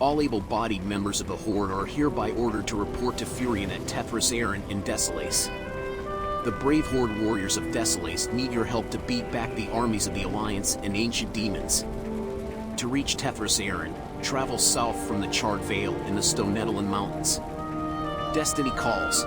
All able-bodied members of the Horde are hereby ordered to report to Furion at Tethras Aaron in Desolace. The brave Horde warriors of Desolace need your help to beat back the armies of the Alliance and ancient demons. To reach Tethras Aaron, travel south from the Charred Vale in the Stonetalan Mountains. Destiny calls.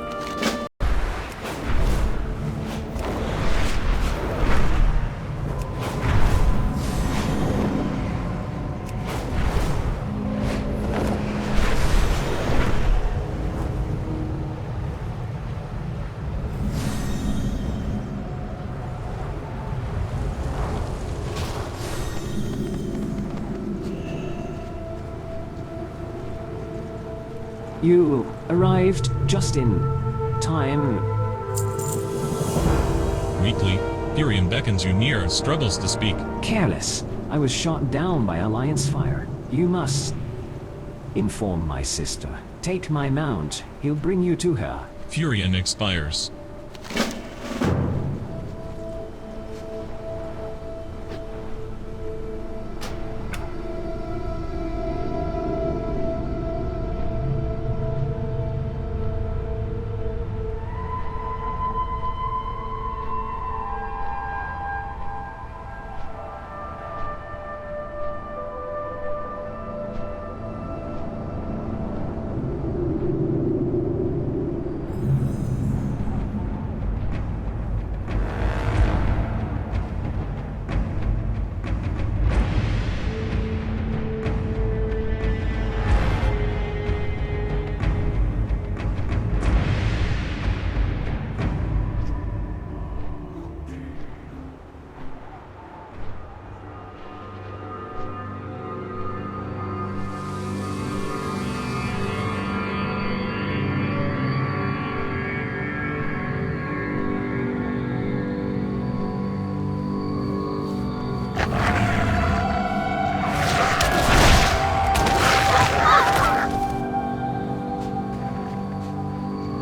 You arrived just in time. Weakly, Furion beckons you near, struggles to speak. Careless. I was shot down by Alliance fire. You must inform my sister. Take my mount. He'll bring you to her. Furion expires.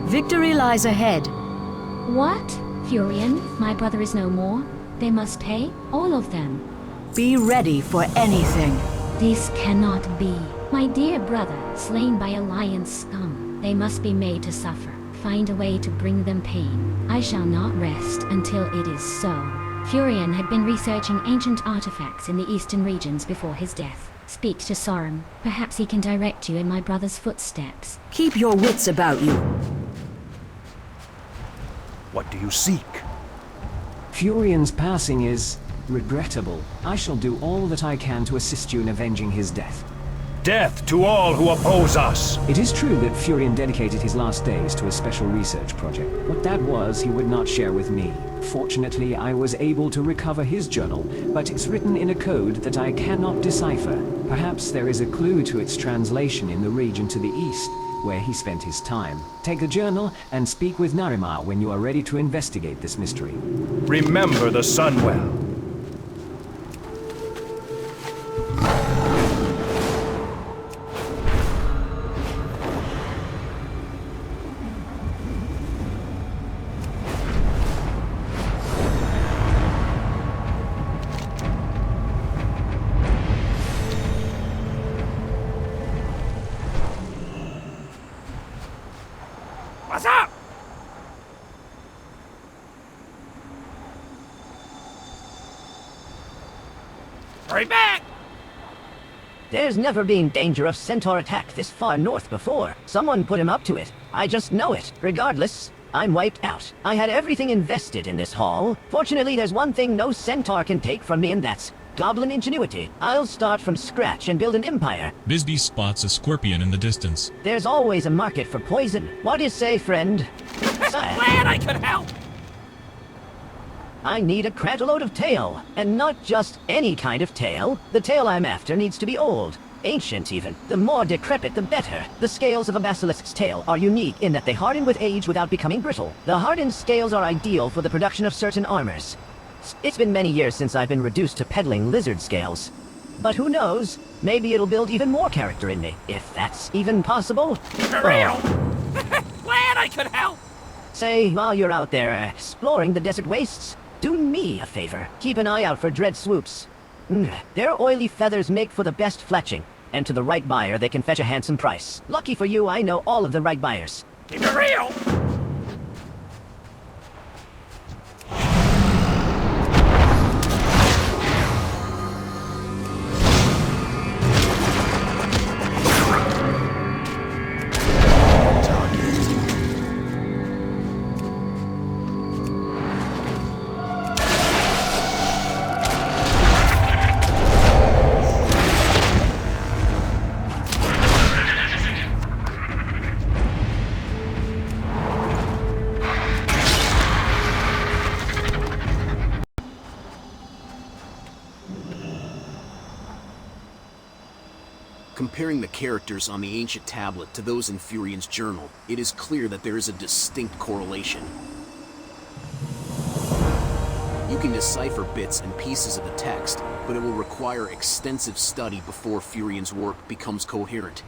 Victory lies ahead. What? Furion, my brother is no more. They must pay, all of them. Be ready for anything. This cannot be. My dear brother, slain by Alliance scum. They must be made to suffer. Find a way to bring them pain. I shall not rest until it is so. Furion had been researching ancient artifacts in the eastern regions before his death. Speak to Sorum. Perhaps he can direct you in my brother's footsteps. Keep your wits about you. What do you seek? Furion's passing is regrettable. I shall do all that I can to assist you in avenging his death. Death to all who oppose us! It is true that Furion dedicated his last days to a special research project. What that was, he would not share with me. Fortunately, I was able to recover his journal, but it's written in a code that I cannot decipher. Perhaps there is a clue to its translation in the region to the east, where he spent his time. Take the journal and speak with Narima when you are ready to investigate this mystery. Remember the Sunwell. What's up? Hurry back! There's never been danger of Centaur attack this far north before. Someone put him up to it. I just know it. Regardless, I'm wiped out. I had everything invested in this haul. Fortunately, there's one thing no Centaur can take from me, and that's goblin ingenuity. I'll start from scratch and build an empire. Bisbee spots a scorpion in the distance. There's always a market for poison. What do you say, friend? Glad I could help! I need a crantaload of tail, and not just any kind of tail. The tail I'm after needs to be old, ancient even. The more decrepit, the better. The scales of a basilisk's tail are unique in that they harden with age without becoming brittle. The hardened scales are ideal for the production of certain armors. It's been many years since I've been reduced to peddling lizard scales. But who knows? Maybe it'll build even more character in me, if that's even possible. For real! Glad I could help! Say, while you're out there exploring the desert wastes, do me a favor. Keep an eye out for dread swoops. Their oily feathers make for the best fletching. and to the right buyer they can fetch a handsome price. Lucky for you, I know all of the right buyers. Keep it real! Comparing the characters on the ancient tablet to those in Furion's journal, it is clear that there is a distinct correlation. You can decipher bits and pieces of the text, but it will require extensive study before Furion's work becomes coherent.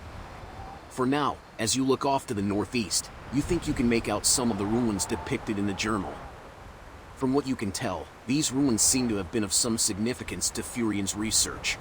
For now, as you look off to the northeast, you think you can make out some of the ruins depicted in the journal. From what you can tell, these ruins seem to have been of some significance to Furion's research.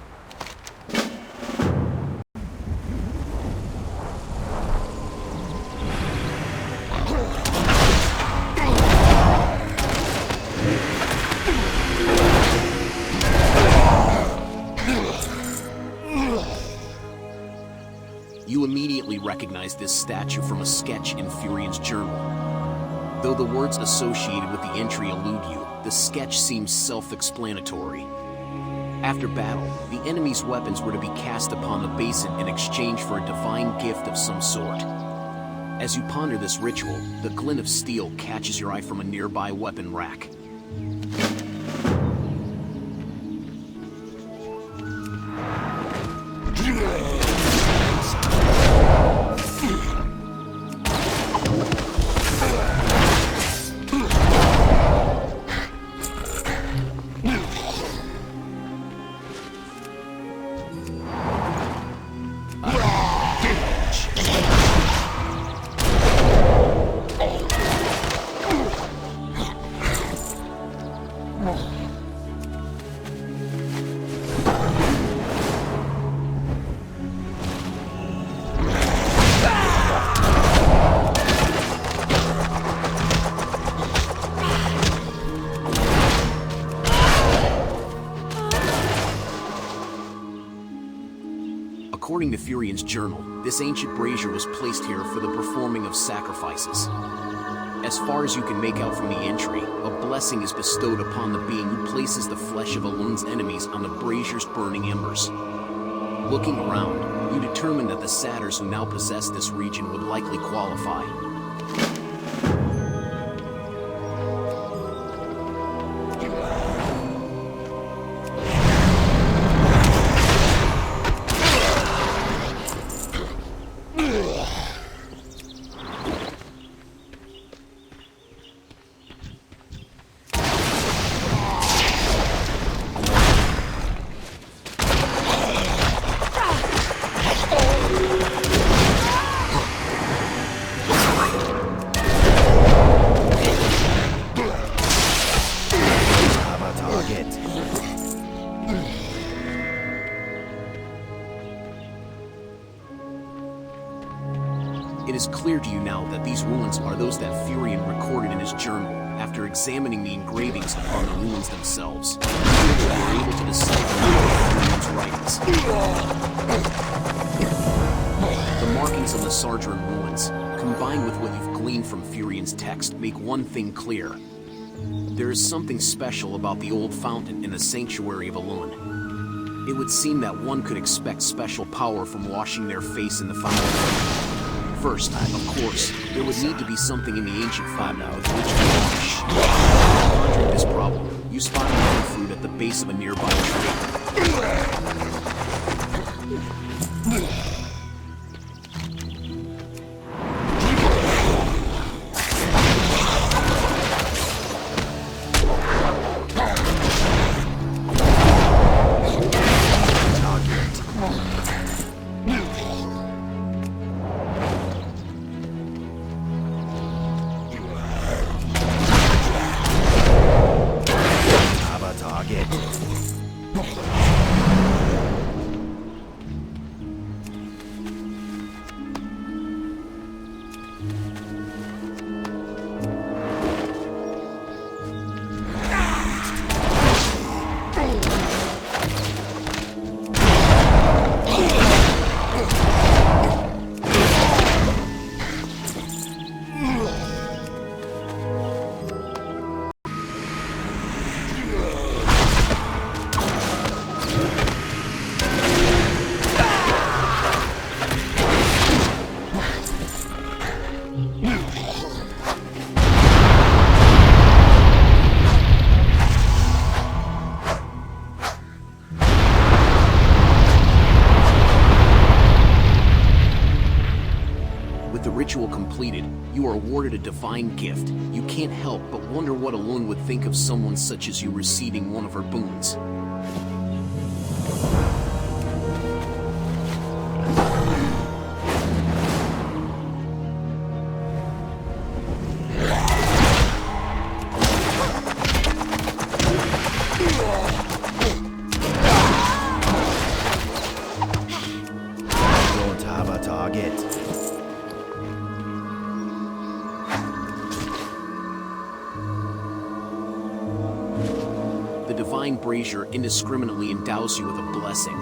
You immediately recognize this statue from a sketch in Furion's journal. Though the words associated with the entry elude you, the sketch seems self-explanatory. After battle, the enemy's weapons were to be cast upon the basin in exchange for a divine gift of some sort. As you ponder this ritual, the glint of steel catches your eye from a nearby weapon rack. According to Furion's journal, this ancient brazier was placed here for the performing of sacrifices. As far as you can make out from the entry, a blessing is bestowed upon the being who places the flesh of Alun's enemies on the brazier's burning embers. Looking around, you determine that the satyrs who now possess this region would likely qualify. It is clear to you now that these ruins are those that Furion recorded in his journal after examining the engravings upon the ruins themselves. You are able to decipher Furion's writings. The markings on the Sargeron ruins, combined with what you've gleaned from Furion's text, make one thing clear. There is something special about the old fountain in the sanctuary of Alun. It would seem that one could expect special power from washing their face in the fountain. First, of course, there would need to be something in the ancient fountain with which to wash. Pondering this problem, you spot another fruit at the base of a nearby tree. completed, you are awarded a divine gift. You can't help but wonder what Alun would think of someone such as you receiving one of her boons. Don't have a target. The divine brazier indiscriminately endows you with a blessing.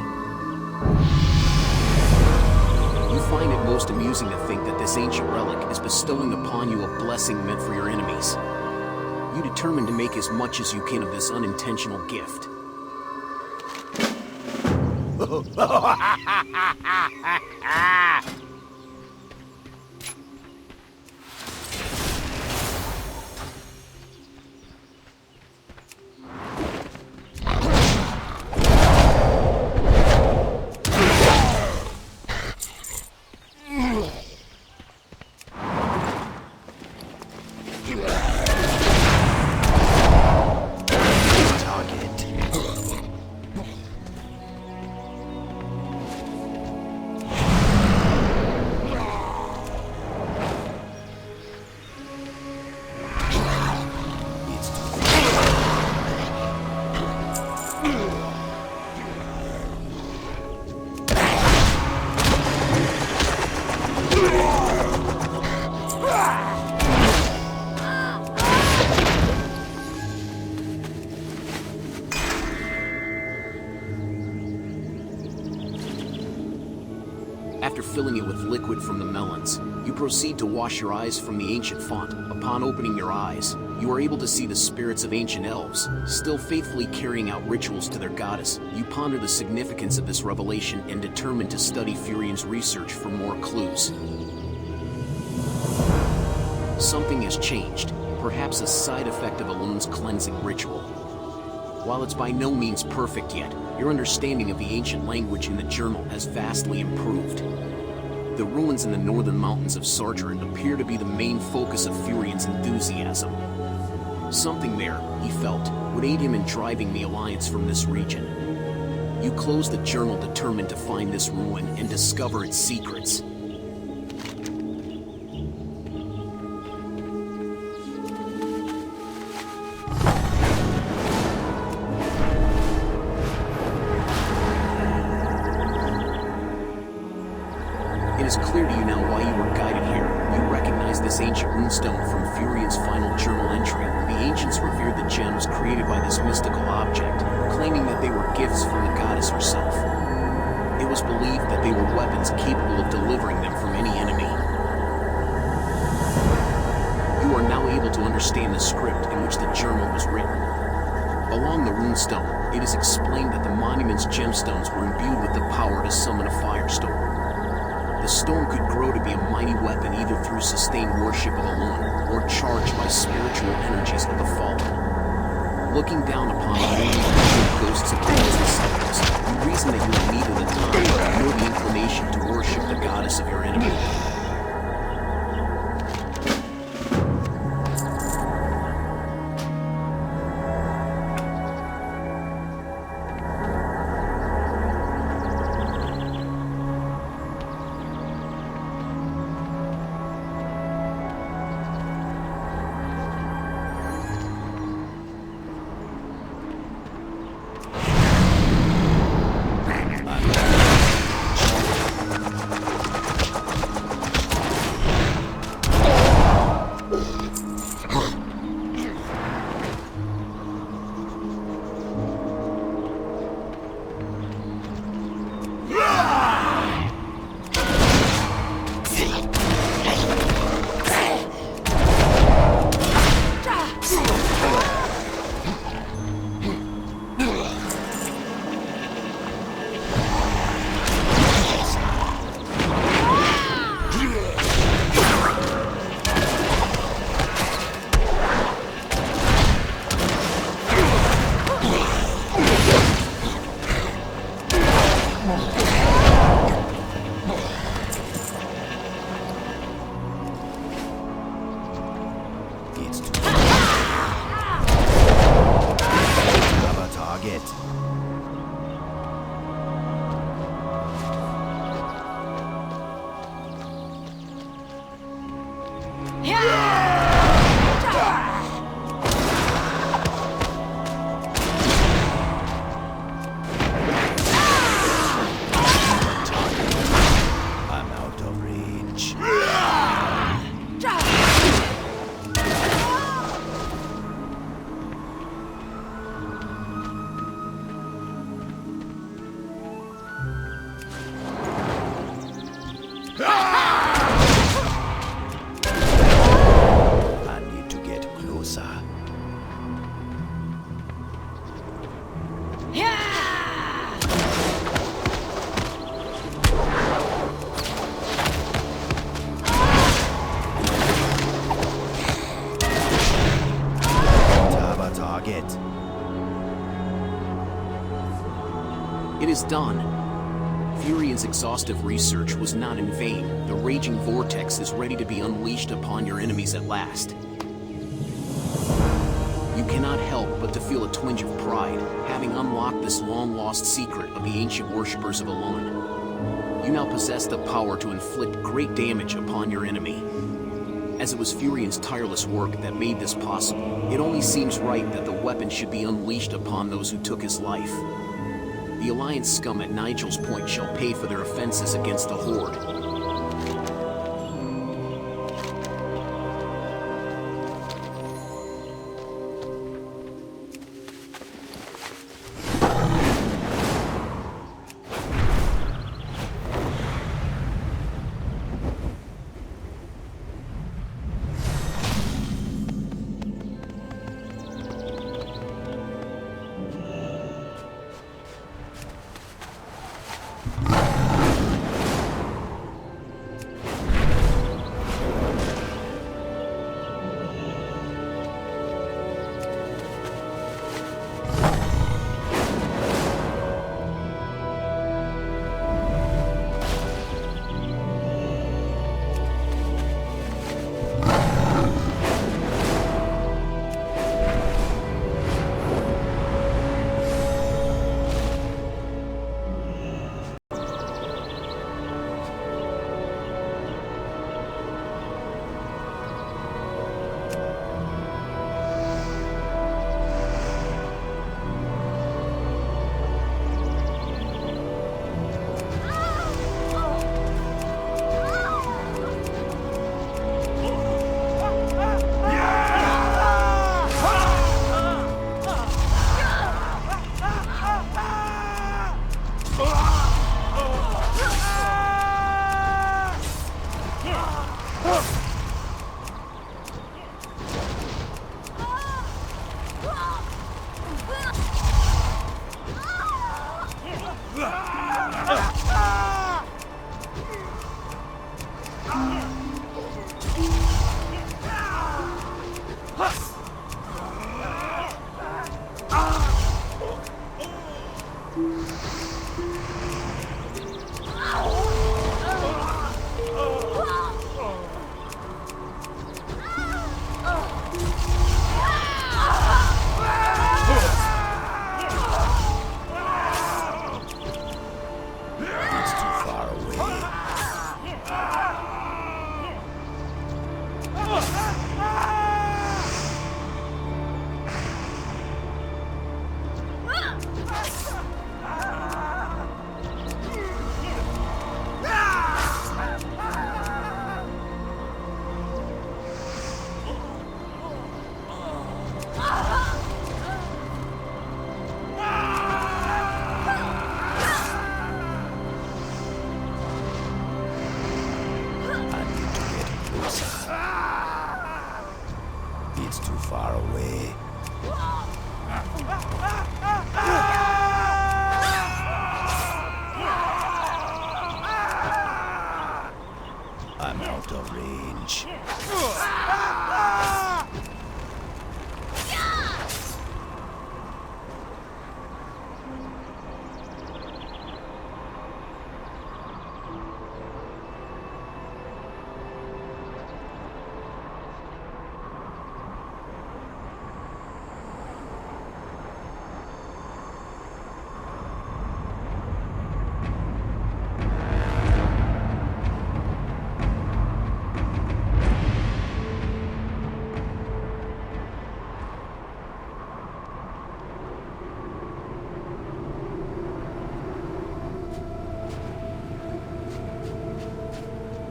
You find it most amusing to think that this ancient relic is bestowing upon you a blessing meant for your enemies. You determine to make as much as you can of this unintentional gift. After filling it with liquid from the melons, you proceed to wash your eyes from the ancient font. Upon opening your eyes, you are able to see the spirits of ancient elves, still faithfully carrying out rituals to their goddess. You ponder the significance of this revelation and determine to study Furian's research for more clues. Something has changed, perhaps a side effect of Alun's cleansing ritual. While it's by no means perfect yet, your understanding of the ancient language in the journal has vastly improved. The ruins in the northern mountains of Sargeron appear to be the main focus of Furian's enthusiasm. Something there, he felt, would aid him in driving the Alliance from this region. You close the journal determined to find this ruin and discover its secrets. It is clear to you now why you were guided here. You recognize this ancient runestone from Furian's final journal entry. The ancients revered the gems created by this mystical object, claiming that they were gifts from the goddess herself. It was believed that they were weapons capable of delivering them from any enemy. You are now able to understand the script in which the journal was written. Along the runestone, it is explained that the monument's gemstones were imbued with the power to summon a firestorm. The stone could grow to be a mighty weapon either through sustained worship of Alun or charged by spiritual energies of the fallen. Looking down upon the many ghosts of the disciples, you reason that you have neither the time nor the inclination to worship the goddess of your enemy. I'm out of reach. I need to get closer. Have a target. It is done. Furion's exhaustive research was not in vain. The raging vortex is ready to be unleashed upon your enemies at last. You cannot help but to feel a twinge of pride, having unlocked this long-lost secret of the ancient worshippers of Elun. You now possess the power to inflict great damage upon your enemy. As it was Furion's tireless work that made this possible, it only seems right that the weapon should be unleashed upon those who took his life. The Alliance scum at Nigel's Point shall pay for their offenses against the Horde.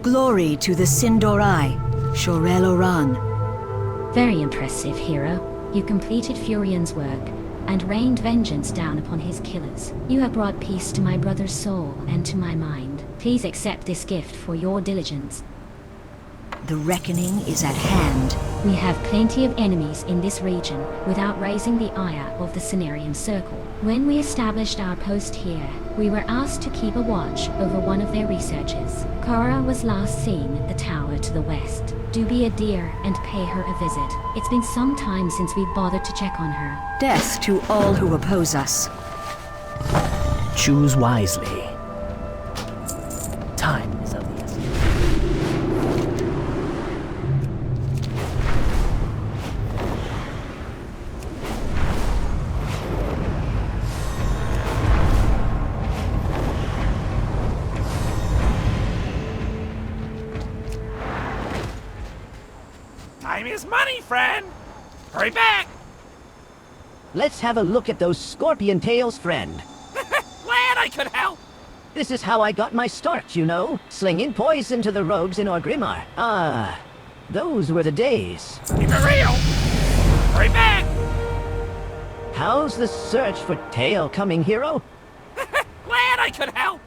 Glory to the Sindorai, Shorel Oran. Very impressive, hero. You completed Furion's work and rained vengeance down upon his killers. You have brought peace to my brother's soul and to my mind. Please accept this gift for your diligence. The reckoning is at hand. We have plenty of enemies in this region without raising the ire of the Cenarian Circle. When we established our post here, we were asked to keep a watch over one of their researchers. Kara was last seen at the tower to the west. Do be a dear and pay her a visit. It's been some time since we've bothered to check on her. Death to all who oppose us. Choose wisely. Time is of the essence. Time is money, friend! Hurry back! Let's have a look at those scorpion tails, friend. Glad I could help! This is how I got my start, you know. Slinging poison to the rogues in Orgrimmar. Ah, those were the days. Keep it real! Hurry back! How's the search for Tail coming, hero? Glad I could help!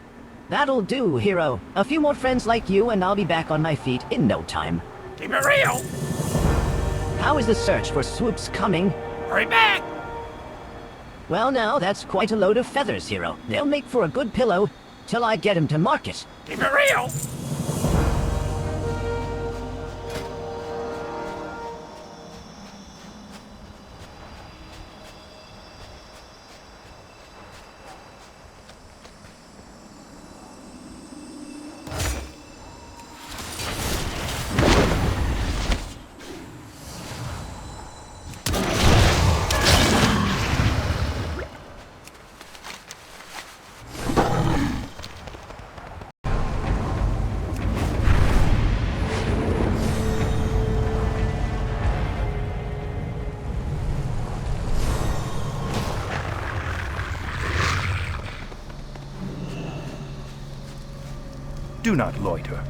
That'll do, hero. A few more friends like you and I'll be back on my feet in no time. Keep it real! How is the search for Swoops coming? Hurry back! Well now, that's quite a load of feathers, hero. They'll make for a good pillow till I get him to market. Keep it real! Do not loiter.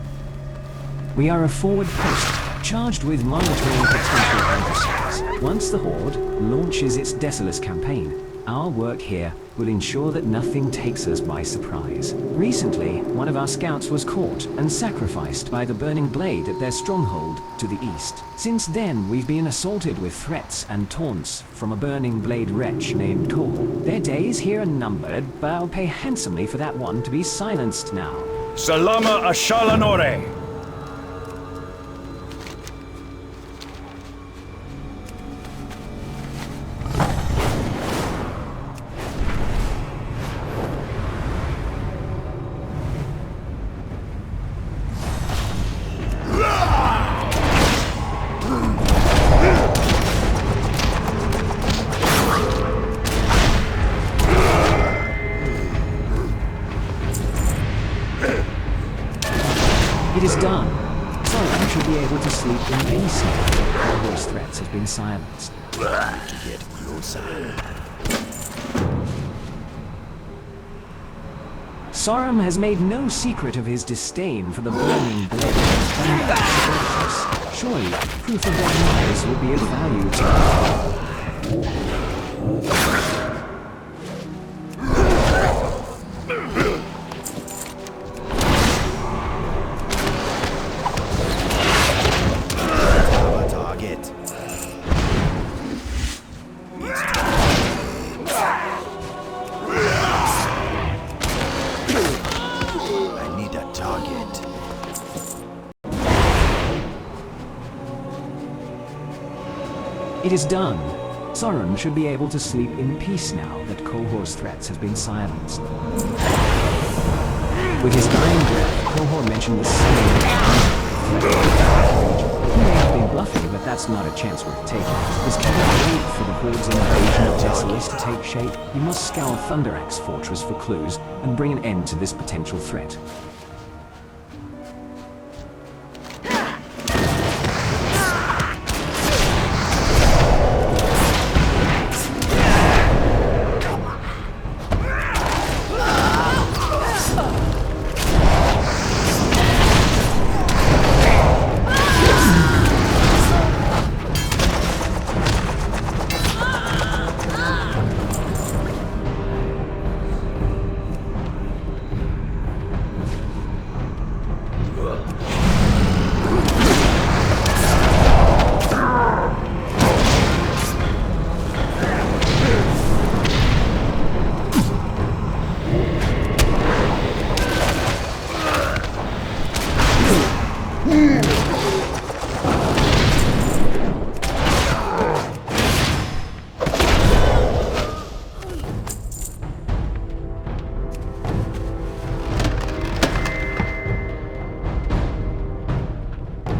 We are a forward post, charged with monitoring potential adversaries. Once the Horde launches its Desolace campaign, our work here will ensure that nothing takes us by surprise. Recently, one of our scouts was caught and sacrificed by the Burning Blade at their stronghold to the east. Since then, we've been assaulted with threats and taunts from a Burning Blade wretch named Kodo. Their days here are numbered, but I'll pay handsomely for that one to be silenced now. Salama Ashalanore! It is done. Someone should be able to sleep in peace now. All those threats have been silenced. To get closer. Sorum has made no secret of his disdain for the Burning Blade. And that's surely proof of their lives would be of value to him. It is done. Sorum should be able to sleep in peace now that Kohor's threats have been silenced. With his dying breath, Kohor mentioned the same threat. He may have been bluffing, but that's not a chance worth taking. This cannot wait for the Horde's invasion of Desolace to take shape. You must scour Thunderaxe Fortress for clues and bring an end to this potential threat.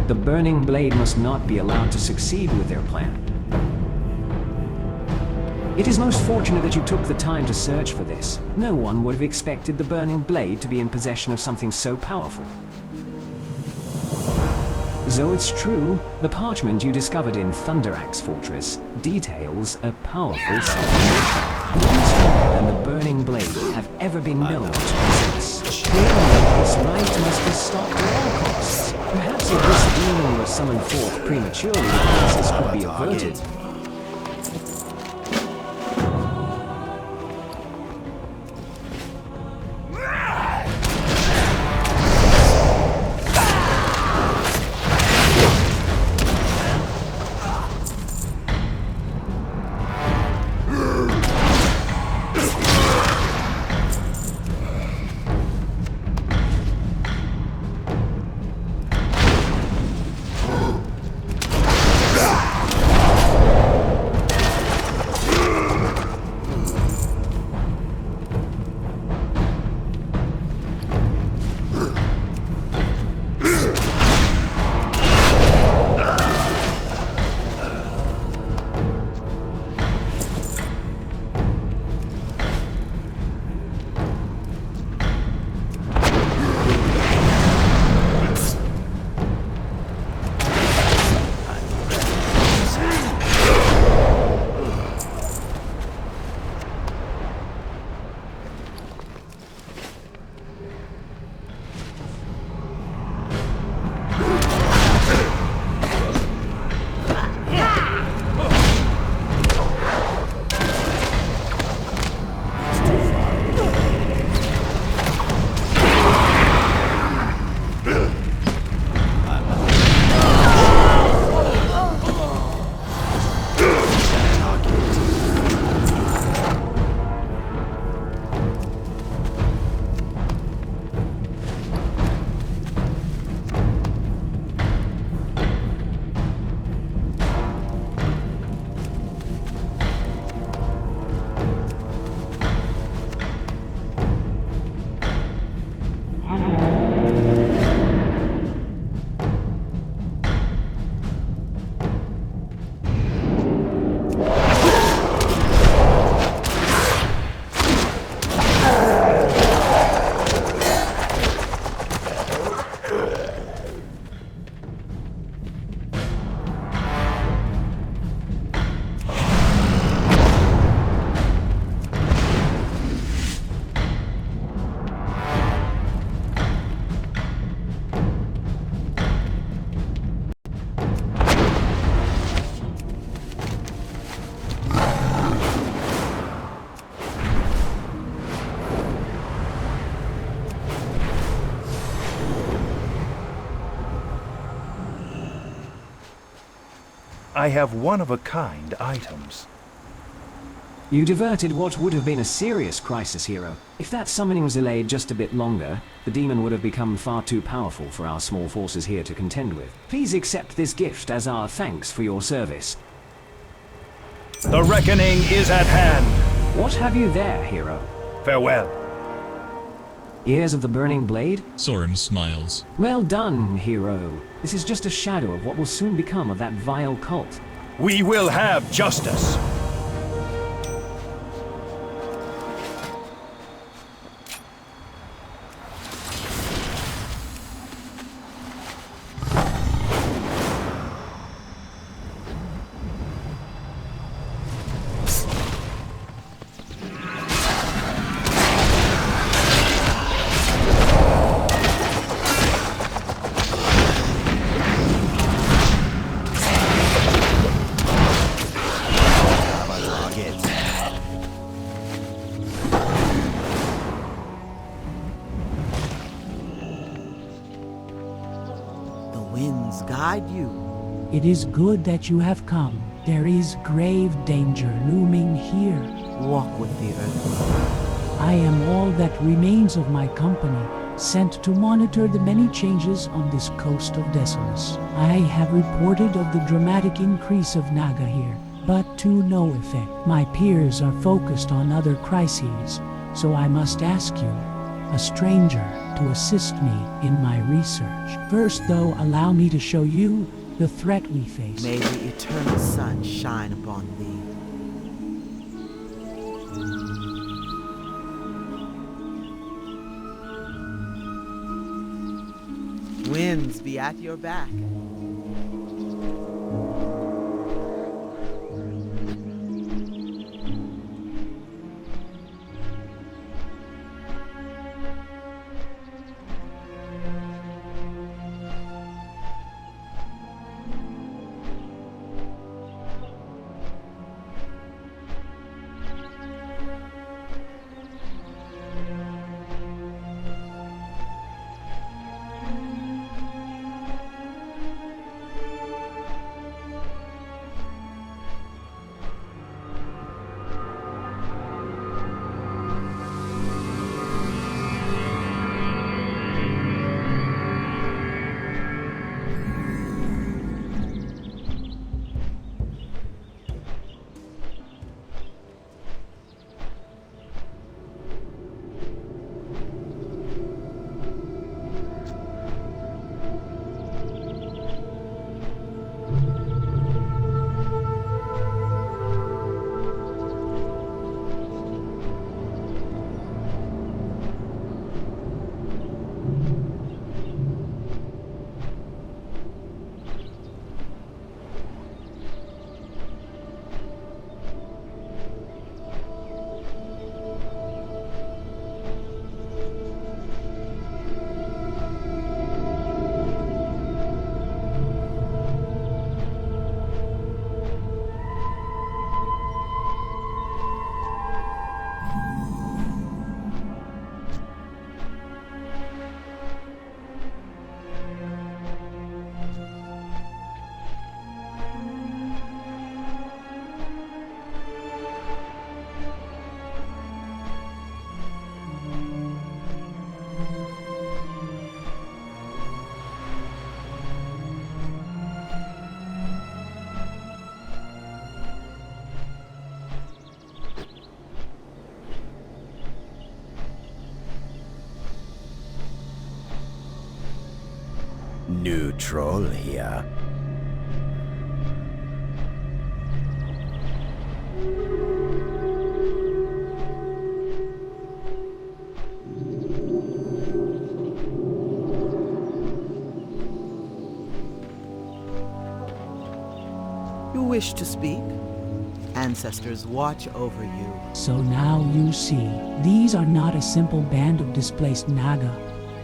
The Burning Blade must not be allowed to succeed with their plan. It is most fortunate that you took the time to search for this. No one would have expected the Burning Blade to be in possession of something so powerful. Though it's true, the parchment you discovered in Thunderaxe Fortress details a powerful substitution. None stronger than the Burning Blade have ever been known to possess. Clearly, this right must be stopped at all costs. Perhaps if this demon were summoned forth prematurely, the crisis could be averted. I have one-of-a-kind items. You diverted what would have been a serious crisis, hero. If that summoning was delayed just a bit longer, the demon would have become far too powerful for our small forces here to contend with. Please accept this gift as our thanks for your service. The reckoning is at hand. What have you there, hero? Farewell. Ears of the Burning Blade? Soren smiles. Well done, hero. This is just a shadow of what will soon become of that vile cult. We will have justice. Guide you. It is good that you have come. There is grave danger looming here. Walk with the earth. I am all that remains of my company, sent to monitor the many changes on this coast of Desolace. I have reported of the dramatic increase of Naga here, but to no effect. My peers are focused on other crises, so I must ask you, a stranger, to assist me in my research. First, though, allow me to show you the threat we face. May the eternal sun shine upon thee. Winds be at your back. New troll here. You wish to speak? Ancestors watch over you. So now you see, these are not a simple band of displaced Naga,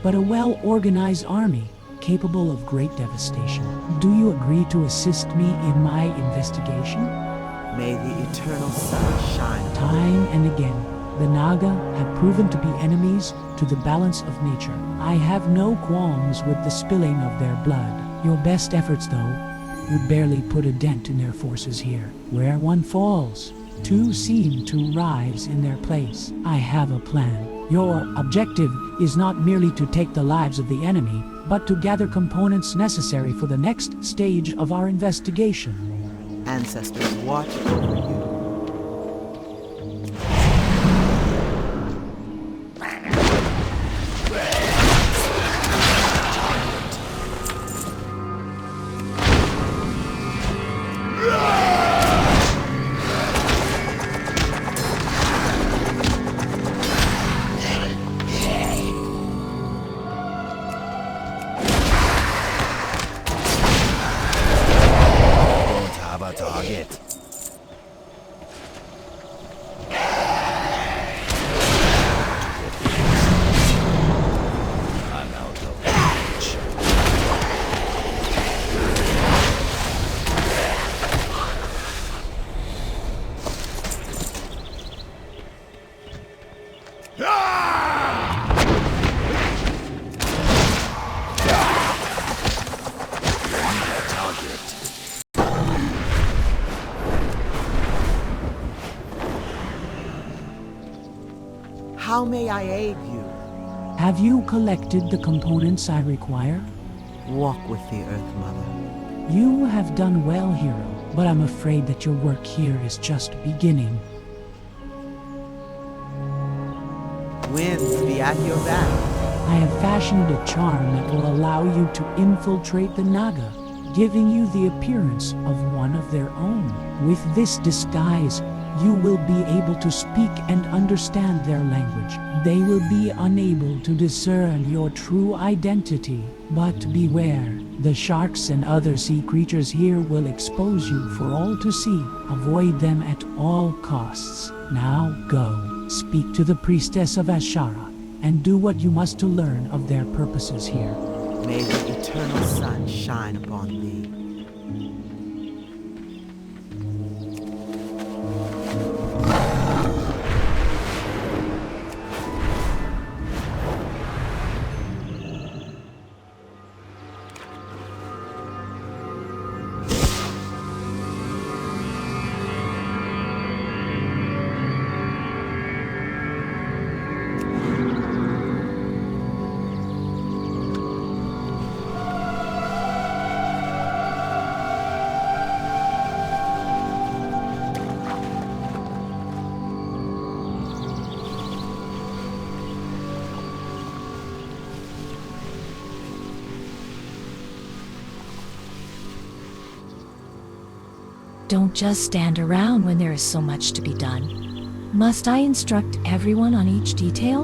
but a well-organized army capable of great devastation. Do you agree to assist me in my investigation? May the eternal sun shine. Time and again, the Naga have proven to be enemies to the balance of nature. I have no qualms with the spilling of their blood. Your best efforts, though, would barely put a dent in their forces here. Where one falls, two seem to rise in their place. I have a plan. Your objective is not merely to take the lives of the enemy, but to gather components necessary for the next stage of our investigation. Ancestors watch over you. How may I aid you? Have you collected the components I require? Walk with the Earth Mother. You have done well, hero, but I'm afraid that your work here is just beginning. Winds be at your back. I have fashioned a charm that will allow you to infiltrate the Naga, giving you the appearance of one of their own. With this disguise, you will be able to speak and understand their language. They will be unable to discern your true identity. But beware, the sharks and other sea creatures here will expose you for all to see. Avoid them at all costs. Now go, speak to the priestess of Ashara, and do what you must to learn of their purposes here. May the eternal sun shine upon thee. Don't just stand around when there is so much to be done. Must I instruct everyone on each detail?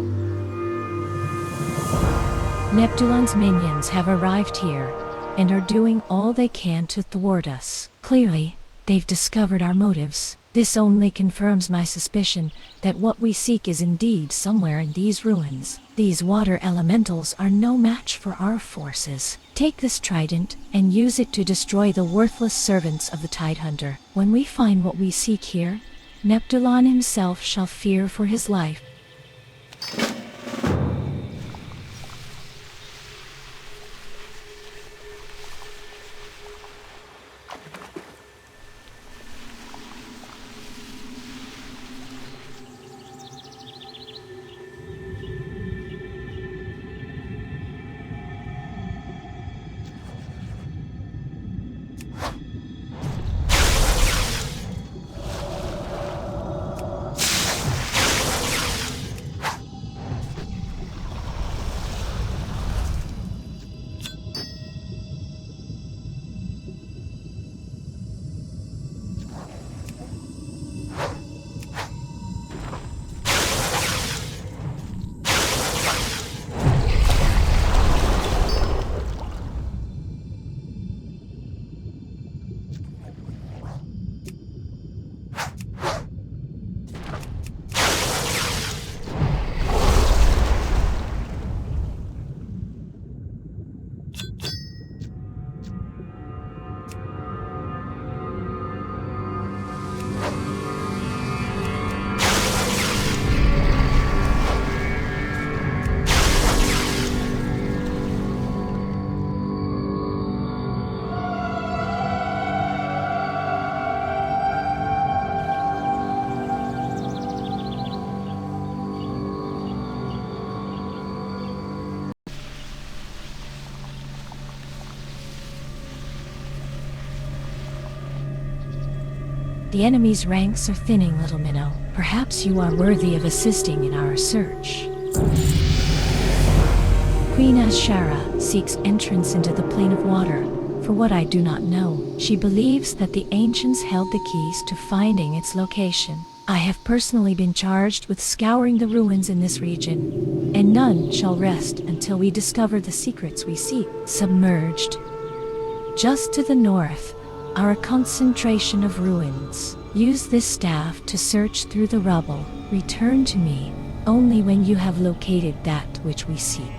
Neptulon's minions have arrived here and are doing all they can to thwart us. Clearly, they've discovered our motives. This only confirms my suspicion that what we seek is indeed somewhere in these ruins. These water elementals are no match for our forces. Take this trident and use it to destroy the worthless servants of the Tidehunter. When we find what we seek here, Neptulon himself shall fear for his life. The enemy's ranks are thinning, little minnow. Perhaps you are worthy of assisting in our search. Queen Ashara seeks entrance into the plane of water. For what I do not know, she believes that the ancients held the keys to finding its location. I have personally been charged with scouring the ruins in this region, and none shall rest until we discover the secrets we seek. Submerged. Just to the north are a concentration of ruins. Use this staff to search through the rubble. Return to me only when you have located that which we seek.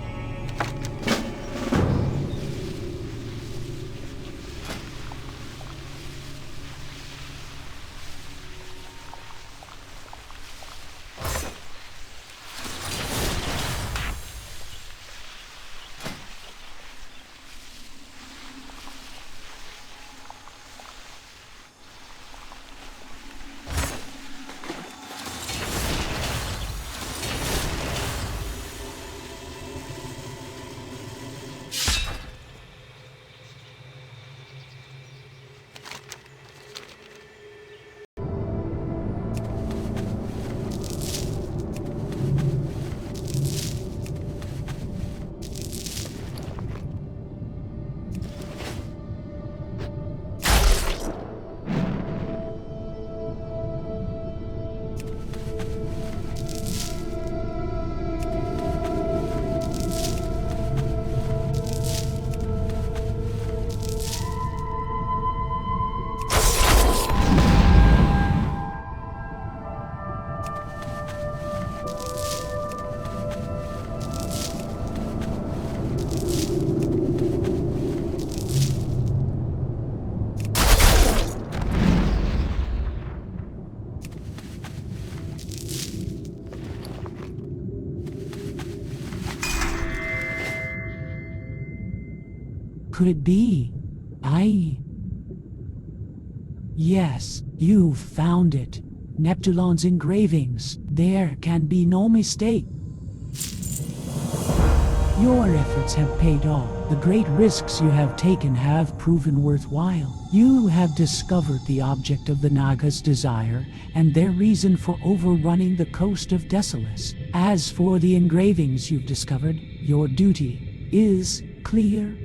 could it be? Yes, you've found it. Neptulon's engravings. There can be no mistake. Your efforts have paid off. The great risks you have taken have proven worthwhile. You have discovered the object of the Naga's desire and their reason for overrunning the coast of Desolace. As for the engravings you've discovered, your duty is clear.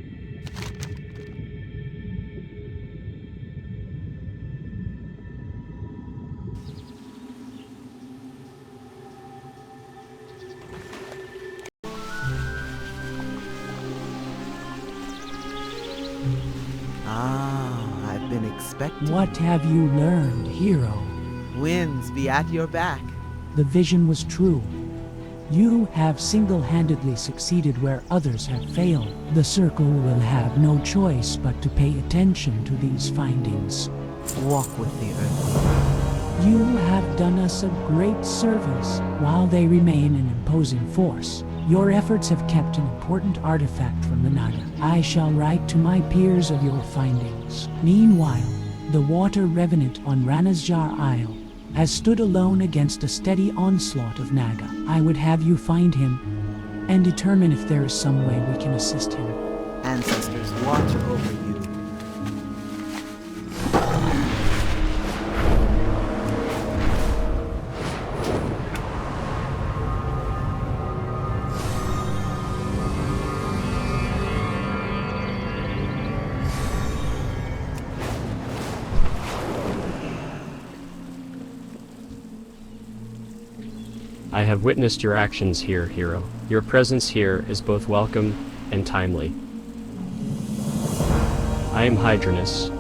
I've been expecting. What have you learned, hero? Winds be at your back. The vision was true. You have single-handedly succeeded where others have failed. The Circle will have no choice but to pay attention to these findings. Walk with the Earth. You have done us a great service. While they remain an imposing force, your efforts have kept an important artifact from the Naga. I shall write to my peers of your findings. Meanwhile, the water revenant on Ranasjar Isle has stood alone against a steady onslaught of Naga. I would have you find him and determine if there is some way we can assist him. Ancestors watch over you. I have witnessed your actions here, hero. Your presence here is both welcome and timely. I am Hydranus,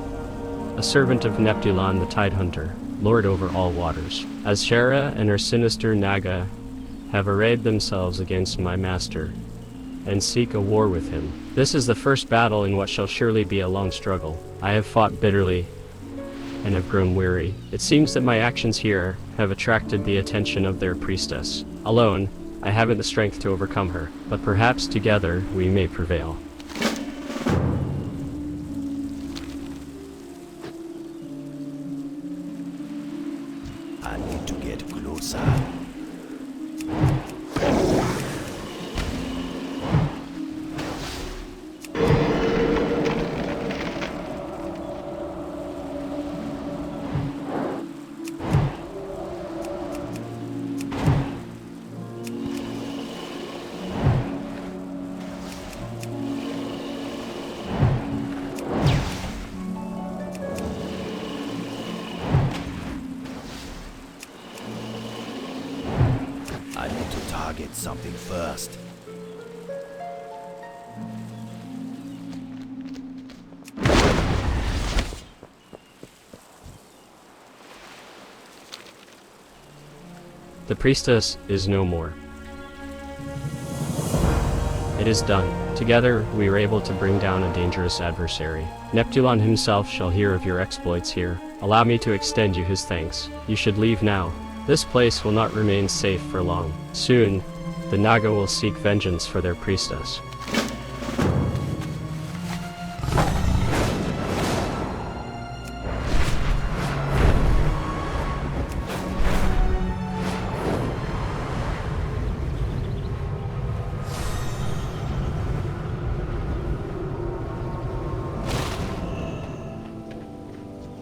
a servant of Neptulon the Tidehunter, lord over all waters. As Shara and her sinister Naga have arrayed themselves against my master, and seek a war with him. This is the first battle in what shall surely be a long struggle. I have fought bitterly, and have grown weary. It seems that my actions here have attracted the attention of their priestess. Alone, I haven't the strength to overcome her, but perhaps together we may prevail. I need to get closer. I need to target something first. The priestess is no more. It is done. Together, we were able to bring down a dangerous adversary. Neptulon himself shall hear of your exploits here. Allow me to extend you his thanks. You should leave now. This place will not remain safe for long. Soon, the Naga will seek vengeance for their priestess.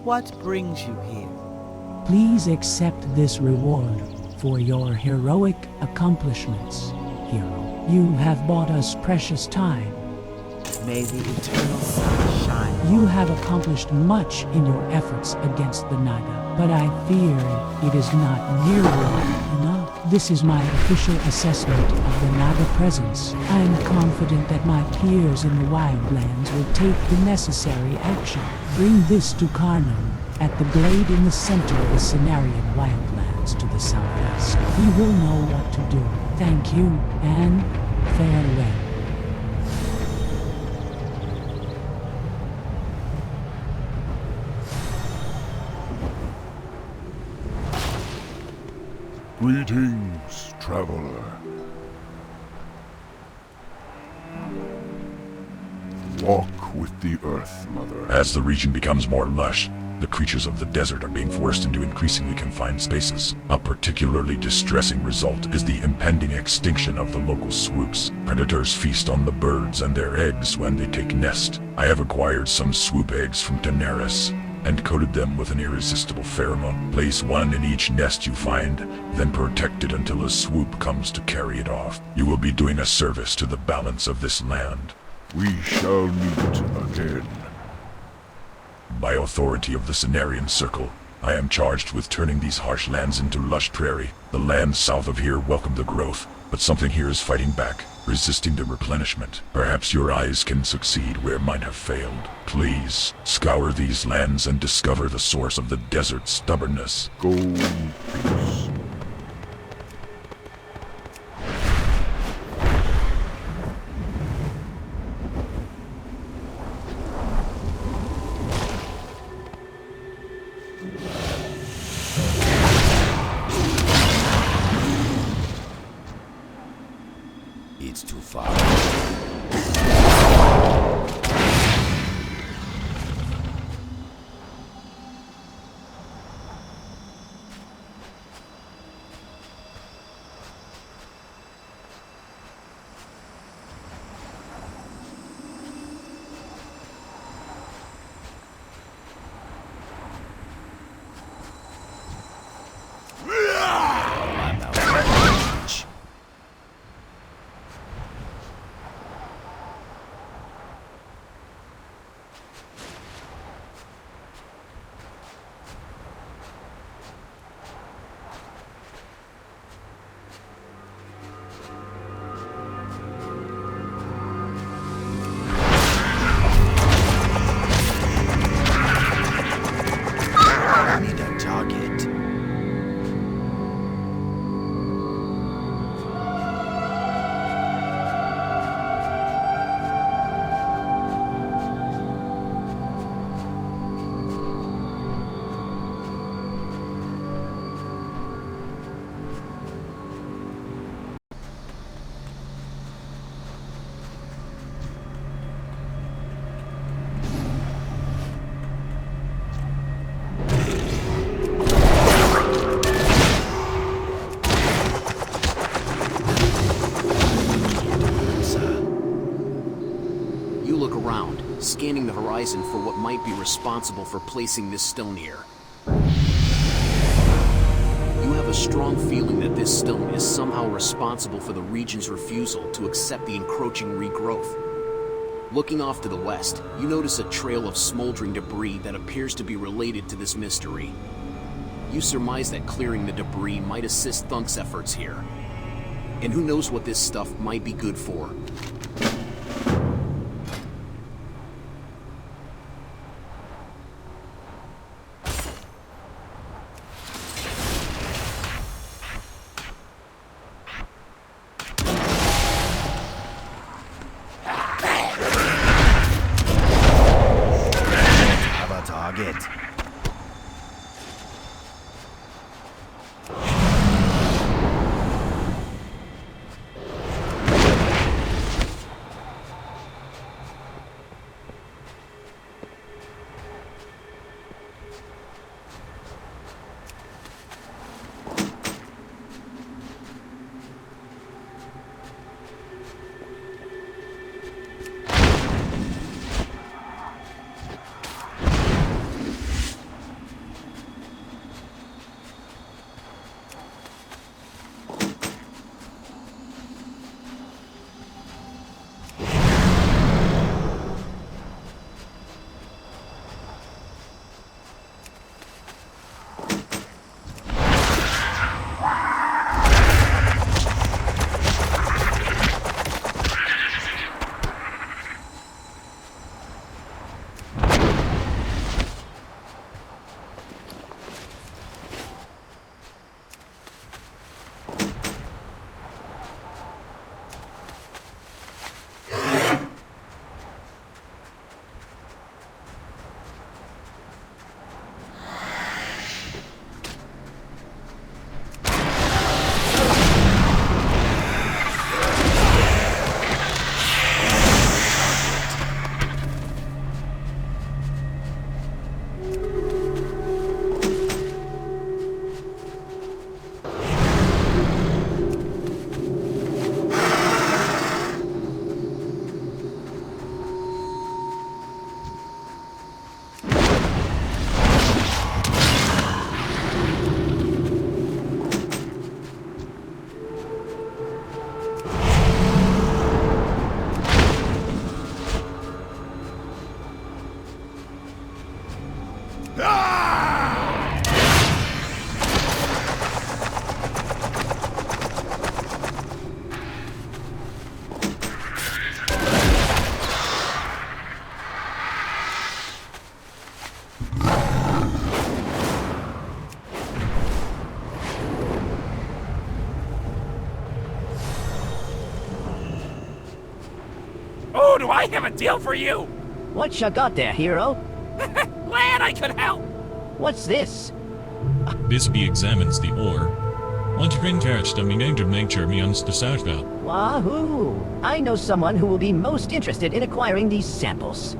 What brings you here? Please accept this reward for your heroic accomplishments, hero. You have bought us precious time. May the eternal sun shine. You have accomplished much in your efforts against the Naga, but I fear it is not nearly enough. This is my official assessment of the Naga presence. I am confident that my peers in the Wildlands will take the necessary action. Bring this to Karnum at the glade in the center of the Cenarian Wildlands to the southwest. He will know what to do. Thank you, and farewell. Greetings, traveler. Walk with the Earth Mother. As the region becomes more lush, the creatures of the desert are being forced into increasingly confined spaces. A particularly distressing result is the impending extinction of the local swoops. Predators feast on the birds and their eggs when they take nest. I have acquired some swoop eggs from Daenerys and coated them with an irresistible pheromone. Place one in each nest you find, then protect it until a swoop comes to carry it off. You will be doing a service to the balance of this land. We shall meet again. By authority of the Cenarian Circle, I am charged with turning these harsh lands into lush prairie. The lands south of here welcome the growth, but something here is fighting back, resisting the replenishment. Perhaps your eyes can succeed where mine have failed. Please, scour these lands and discover the source of the desert's stubbornness. Go in peace. It's too far. Scanning the horizon for what might be responsible for placing this stone here. You have a strong feeling that this stone is somehow responsible for the region's refusal to accept the encroaching regrowth. Looking off to the west, you notice a trail of smoldering debris that appears to be related to this mystery. You surmise that clearing the debris might assist Thunk's efforts here. And who knows what this stuff might be good for. Ooh, do I have a deal for you? What you got there, hero? Glad I could help. What's this? Bisbee examines the ore. Want to catch the endangered nature beyond the Southville. Wahoo! I know someone who will be most interested in acquiring these samples.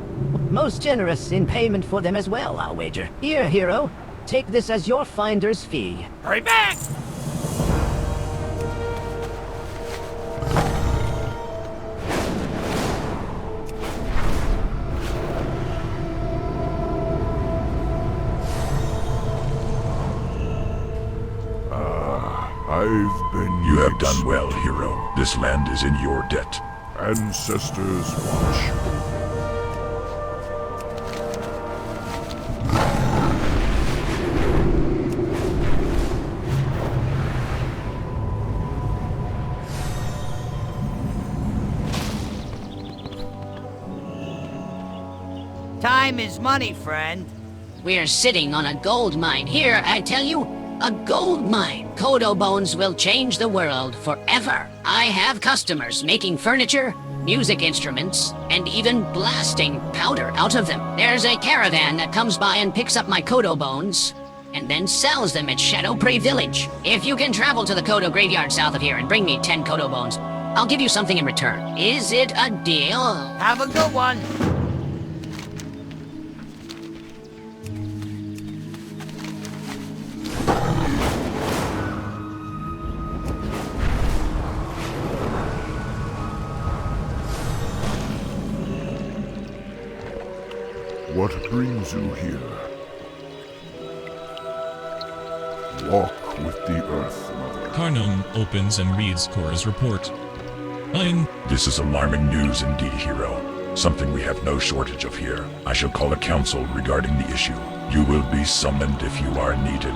Most generous in payment for them as well, I'll wager. Here, hero. Take this as your finder's fee. Hurry back! I've been... You have done well, hero. This land is in your debt. Ancestors watch. Time is money, friend. We're sitting on a gold mine here, I tell you. A gold mine. Kodo bones will change the world forever. I have customers making furniture, music instruments, and even blasting powder out of them. There's a caravan that comes by and picks up my Kodo bones, and then sells them at Shadow Prey Village. If you can travel to the Kodo Graveyard south of here and bring me 10 Kodo bones, I'll give you something in return. Is it a deal? Have a good one. What brings you here? Walk with the earth, Mother. Karnum opens and reads Korra's report. This is alarming news indeed, hero. Something we have no shortage of here. I shall call a council regarding the issue. You will be summoned if you are needed.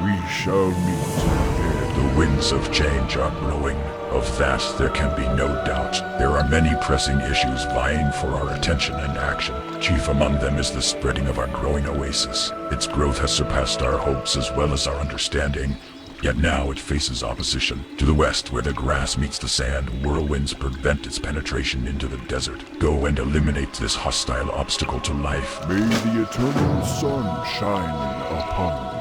We shall meet again. The winds of change are blowing. Of that, there can be no doubt. There are many pressing issues vying for our attention and action. Chief among them is the spreading of our growing oasis. Its growth has surpassed our hopes as well as our understanding. Yet now it faces opposition. To the west, where the grass meets the sand, whirlwinds prevent its penetration into the desert. Go and eliminate this hostile obstacle to life. May the eternal sun shine upon thee.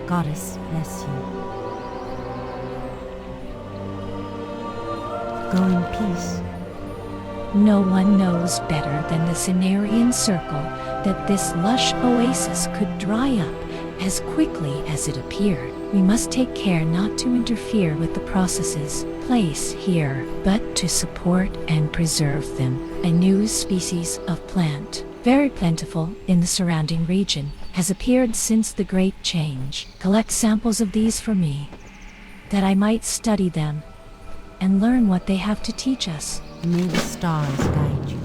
Goddess bless you. Go in peace. No one knows better than the Cenarian Circle that this lush oasis could dry up as quickly as it appeared. We must take care not to interfere with the processes place here, but to support and preserve them. A new species of plant, very plentiful in the surrounding region, has appeared since the Great Change. Collect samples of these for me, that I might study them and learn what they have to teach us. May the stars guide you.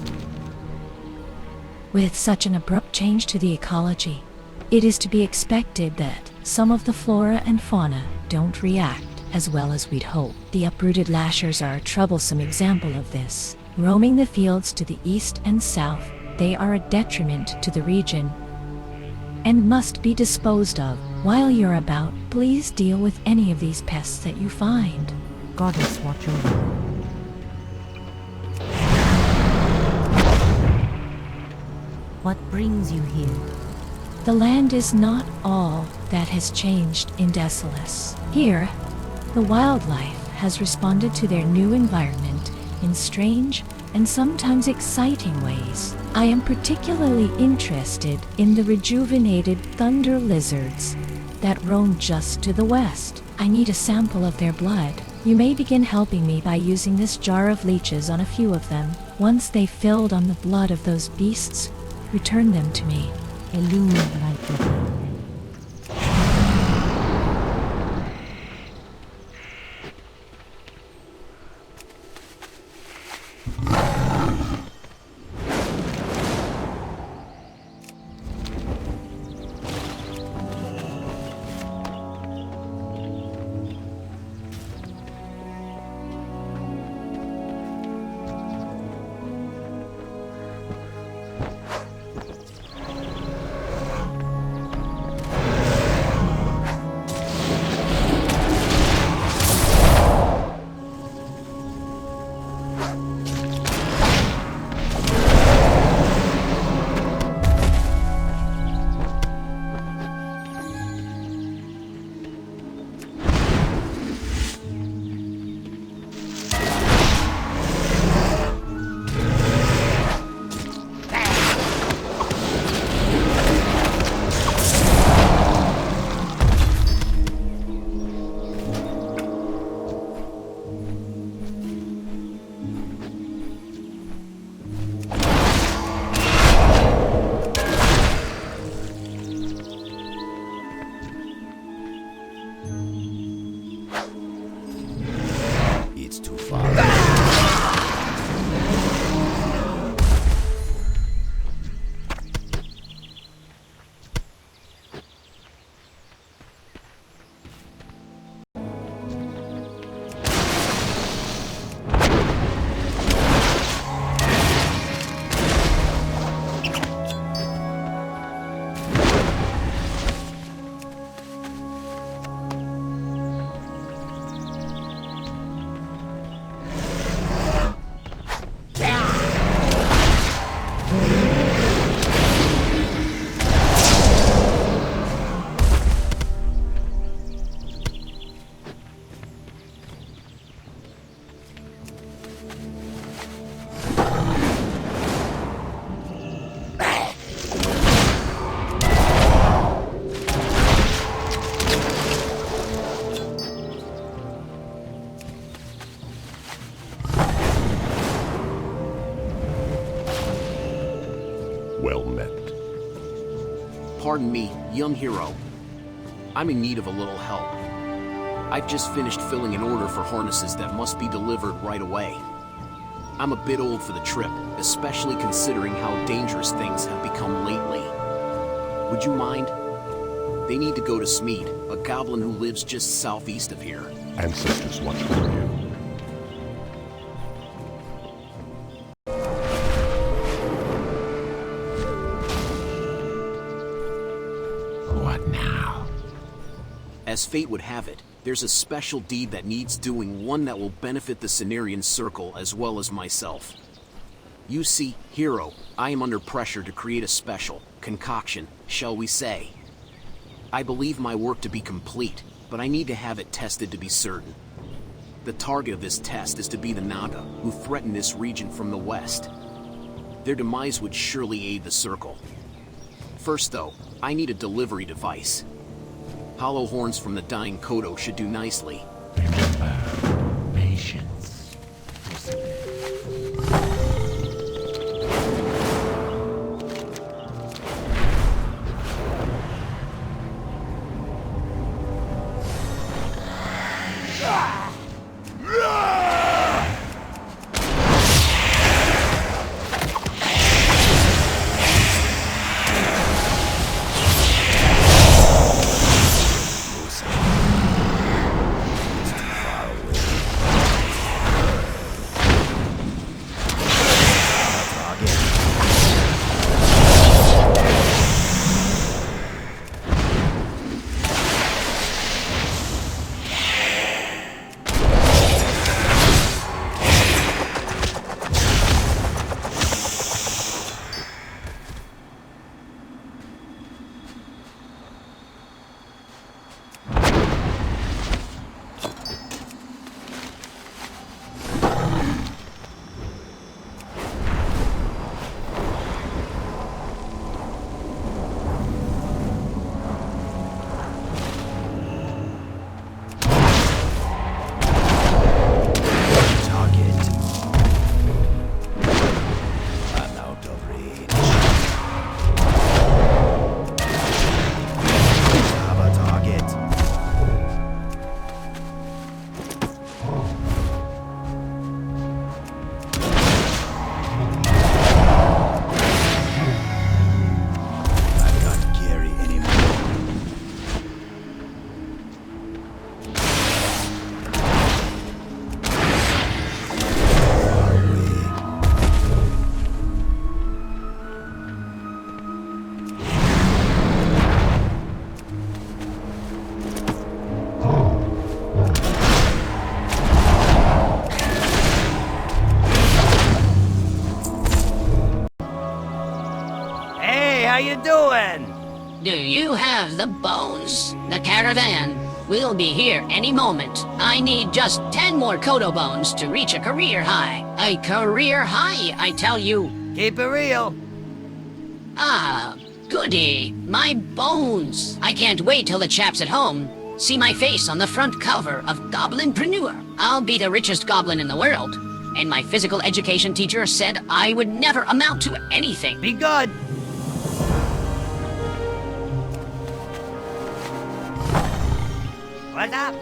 With such an abrupt change to the ecology, it is to be expected that some of the flora and fauna don't react as well as we'd hope. The uprooted lashers are a troublesome example of this. Roaming the fields to the east and south, they are a detriment to the region and must be disposed of. While you're about, please deal with any of these pests that you find. Goddess watch over you. What brings you here? The land is not all that has changed in Desolace. Here, the wildlife has responded to their new environment in strange and sometimes exciting ways. I am particularly interested in the rejuvenated thunder lizards that roam just to the west. I need a sample of their blood. You may begin helping me by using this jar of leeches on a few of them. Once they've filled on the blood of those beasts, return them to me. Illumine light with me. Pardon me, young hero. I'm in need of a little help. I've just finished filling an order for harnesses that must be delivered right away. I'm a bit old for the trip, especially considering how dangerous things have become lately. Would you mind? They need to go to Smeed, a goblin who lives just southeast of here. Ancestors watch over you. What now? As fate would have it, there's a special deed that needs doing, one that will benefit the Cenarian Circle as well as myself. You see, hero, I am under pressure to create a special concoction, shall we say. I believe my work to be complete, but I need to have it tested to be certain. The target of this test is to be the Naga, who threaten this region from the west. Their demise would surely aid the Circle. First though, I need a delivery device. Hollow horns from the dying Kodo should do nicely. Remember, patience. How you doing? Do you have the bones? The caravan will be here any moment. I need just 10 more Kodo bones to reach a career high. A career high, I tell you. Keep it real. Ah, goody. My bones. I can't wait till the chaps at home see my face on the front cover of Goblinpreneur. I'll be the richest goblin in the world. And my physical education teacher said I would never amount to anything. Be good. What's up?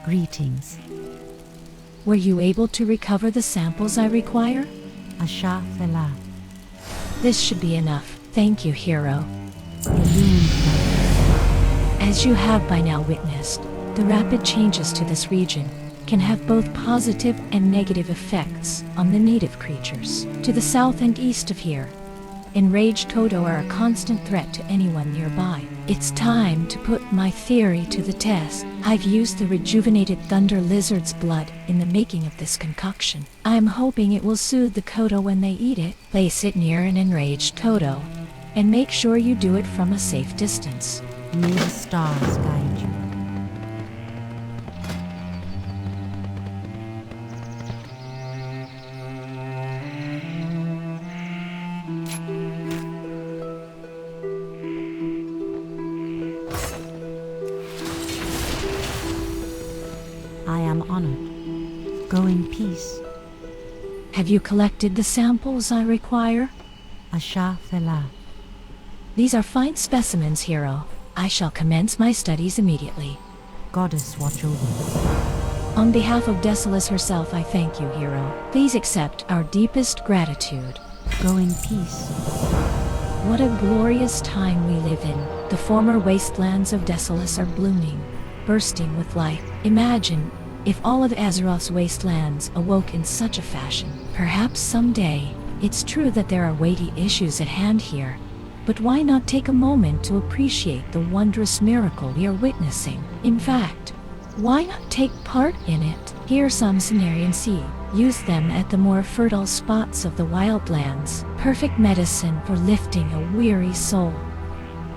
Greetings. Were you able to recover the samples I require? Asha Fela. This should be enough. Thank you, hero. Illumined. As you have by now witnessed, the rapid changes to this region can have both positive and negative effects on the native creatures. To the south and east of here, enraged Kodo are a constant threat to anyone nearby. It's time to put my theory to the test. I've used the rejuvenated thunder lizard's blood in the making of this concoction. I'm hoping it will soothe the Kodo when they eat it. Place it near an enraged Kodo, and make sure you do it from a safe distance. May the stars guide you. I am honored. Go in peace. Have you collected the samples I require? Asha Fela. These are fine specimens, Hero. I shall commence my studies immediately. Goddess watch over. On behalf of Desolace herself, I thank you, Hero. Please accept our deepest gratitude. Go in peace. What a glorious time we live in. The former wastelands of Desolace are blooming, bursting with life. Imagine if all of Azeroth's wastelands awoke in such a fashion. Perhaps someday. It's true that there are weighty issues at hand here, but why not take a moment to appreciate the wondrous miracle we are witnessing? In fact, why not take part in it? Hear some Cenarian seed. Use them at the more fertile spots of the wildlands. Perfect medicine for lifting a weary soul.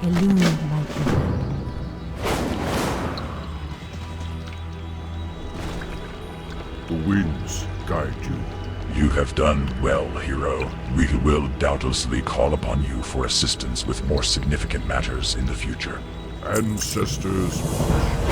Illumine like that. The winds guide you. You have done well, Hero. We will doubtlessly call upon you for assistance with more significant matters in the future. Ancestors watch.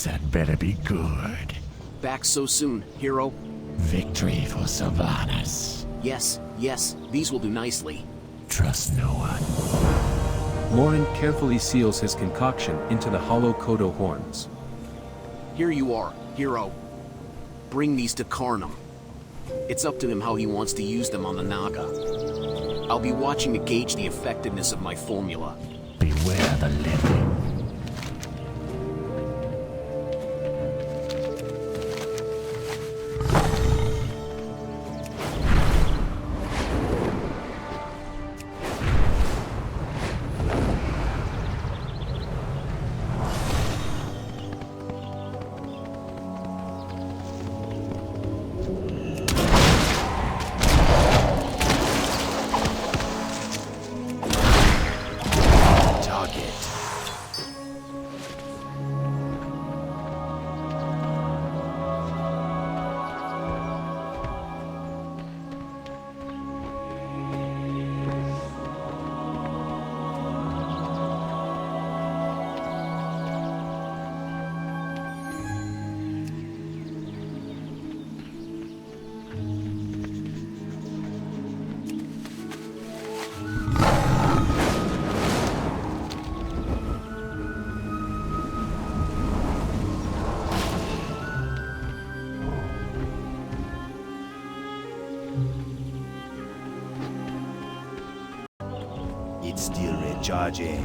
That better be good. Back so soon, Hero? Victory for Sylvanas. Yes, these will do nicely. Trust no one. Lauren carefully seals his concoction into the hollow Kodo horns. Here you are, Hero. Bring these to Karnam. It's up to him how he wants to use them on the Naga. I'll be watching to gauge the effectiveness of my formula. Beware the living. It's still recharging.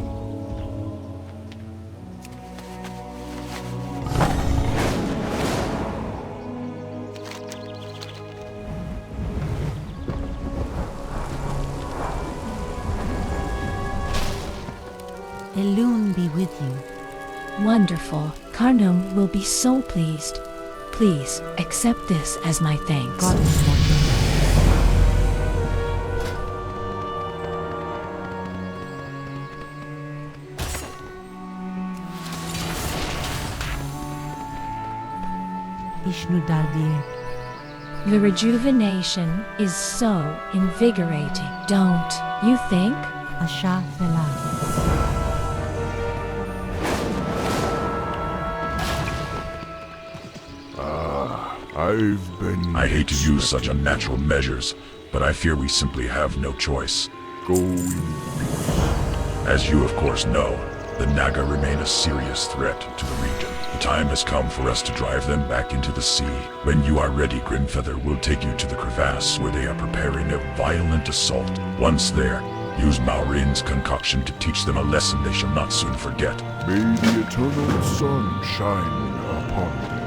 Elune be with you. Wonderful. Karnam will be so pleased. Please, accept this as my thanks. Goddess watch over. Ishnu Dardir. The rejuvenation is so invigorating, don't you think? Asha Fela. I hate to use such unnatural measures, but I fear we simply have no choice. Go in peace. As you of course know, the Naga remain a serious threat to the region. The time has come for us to drive them back into the sea. When you are ready, Grinfeather will take you to the crevasse where they are preparing a violent assault. Once there, Use Maureen's concoction to teach them a lesson they shall not soon forget. May the eternal sun shine upon them.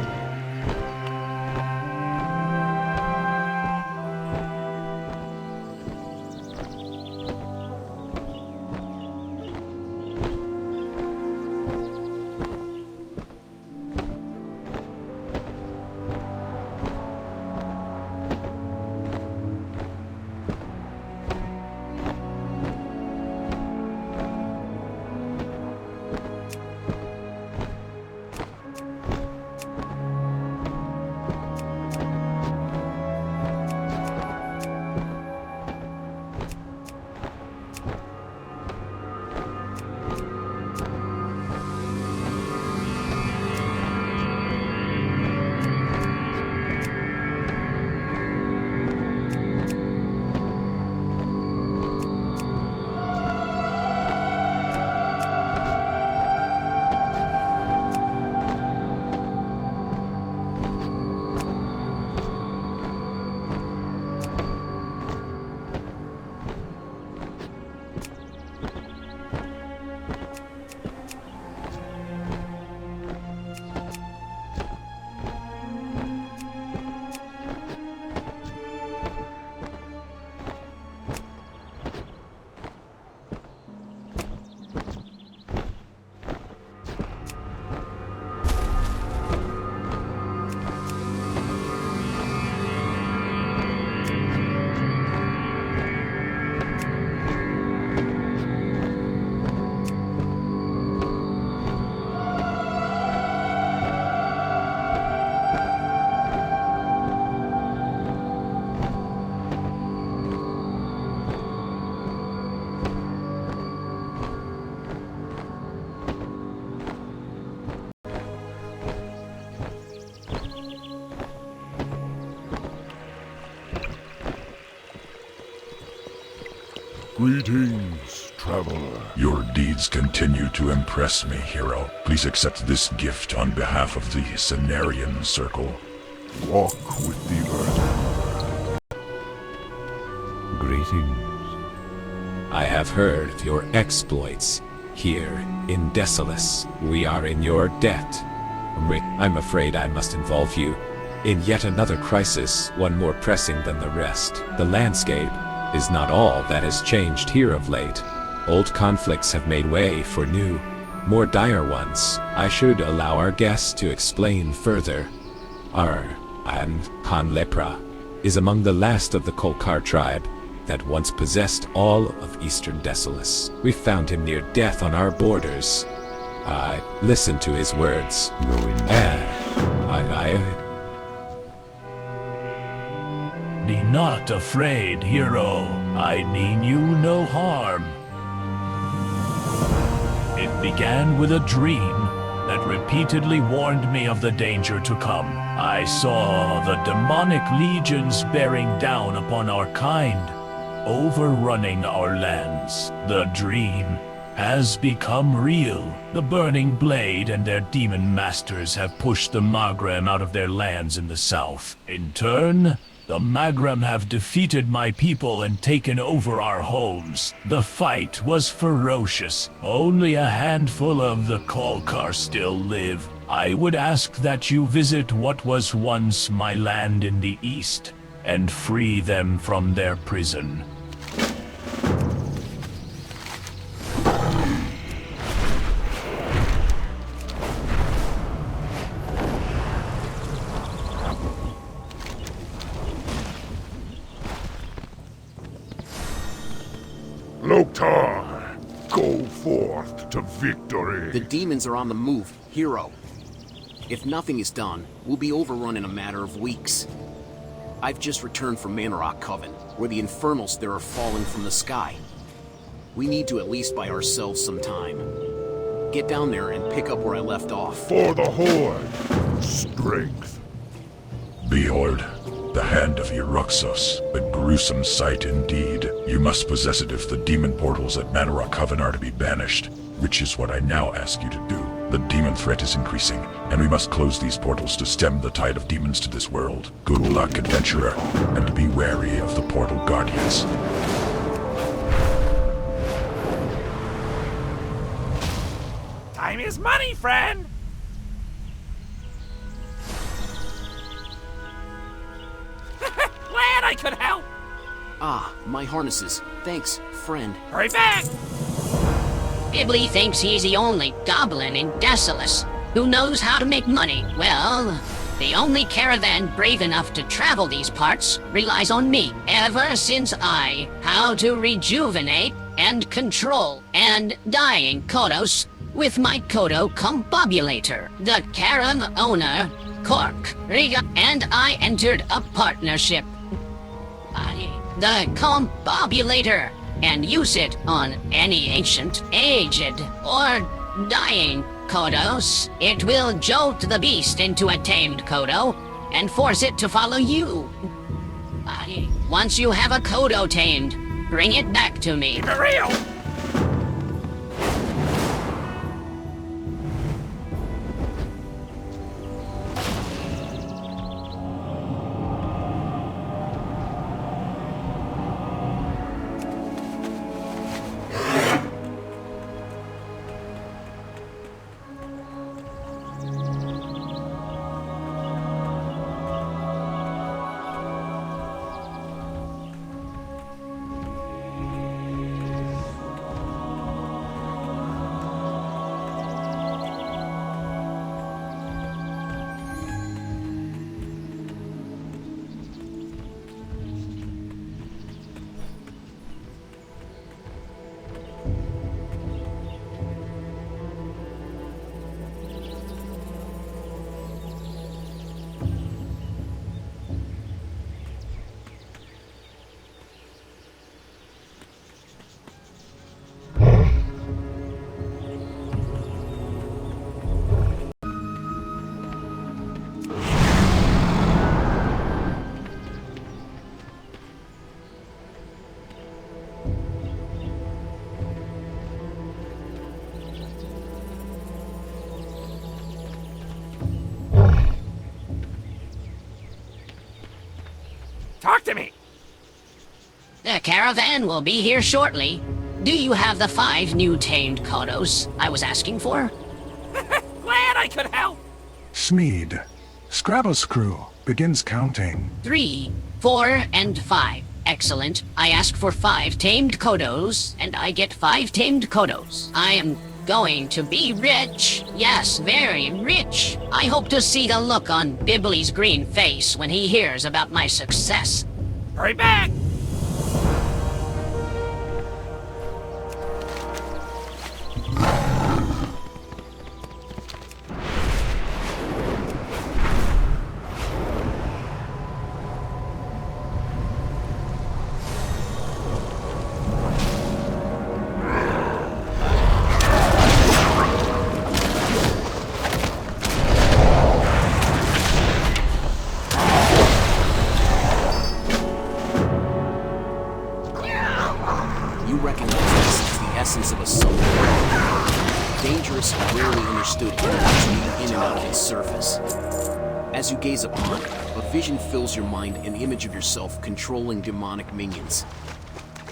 Greetings, traveler. Your deeds continue to impress me, hero. Please accept this gift on behalf of the Cenarian Circle. Walk with the earth. Greetings. I have heard of your exploits here in Desolace. We are in your debt. Rick, I'm afraid I must involve you in yet another crisis, one more pressing than the rest. The landscape is not all that has changed here of late. Old conflicts have made way for new, more dire ones. I should allow our guests to explain further. Our Khan Lepra is among the last of the Kolkar tribe that once possessed all of eastern Desolace. We found him near death on our borders. I listened to his words. Be not afraid, hero. I mean you no harm. It began with a dream that repeatedly warned me of the danger to come. I saw the demonic legions bearing down upon our kind, overrunning our lands. The dream has become real. The Burning Blade and their demon masters have pushed the Magram out of their lands in the south. In turn, the Magram have defeated my people and taken over our homes. The fight was ferocious. Only a handful of the Kolkar still live. I would ask that you visit what was once my land in the east and free them from their prison. Loktar, go forth to victory. The demons are on the move, hero. If nothing is done, we'll be overrun in a matter of weeks. I've just returned from Manarok Coven, where the infernals there are falling from the sky. We need to at least buy ourselves some time. Get down there and pick up where I left off. For the Horde, strength. Behold, the hand of Euruxos, a gruesome sight indeed. You must possess it if the demon portals at Manarok Coven are to be banished, which is what I now ask you to do. The demon threat is increasing, and we must close these portals to stem the tide of demons to this world. Good luck, adventurer, and be wary of the portal guardians. Time is money, friend! Glad I could help! Ah, my harnesses. Thanks, friend. Hurry back! Bibbly thinks he's the only goblin in Desolace who knows how to make money. Well, the only caravan brave enough to travel these parts relies on me. Ever since how to rejuvenate and control and dying Kodos with my Kodo Combobulator. The caravan owner, Cork, Riga, and I entered a partnership. The Combobulator, and use it on any ancient, aged, or dying Kodos. It will jolt the beast into a tamed Kodo and force it to follow you. Once you have a Kodo tamed, bring it back to me. Keep it real! Talk to me! The caravan will be here shortly. Do you have the 5 new tamed Kodos I was asking for? Glad I could help! Smeed. Scrabba's crew begins counting. 3, 4, and 5. Excellent. I ask for 5 tamed Kodos, and I get 5 tamed Kodos. I am going to be rich. Yes, very rich. I hope to see the look on Bibbly's green face when he hears about my success. Hurry back! As you gaze upon it, a vision fills your mind, an image of yourself controlling demonic minions.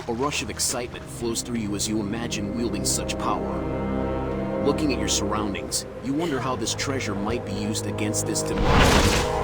A rush of excitement flows through you as you imagine wielding such power. Looking at your surroundings, you wonder how this treasure might be used against this demonic.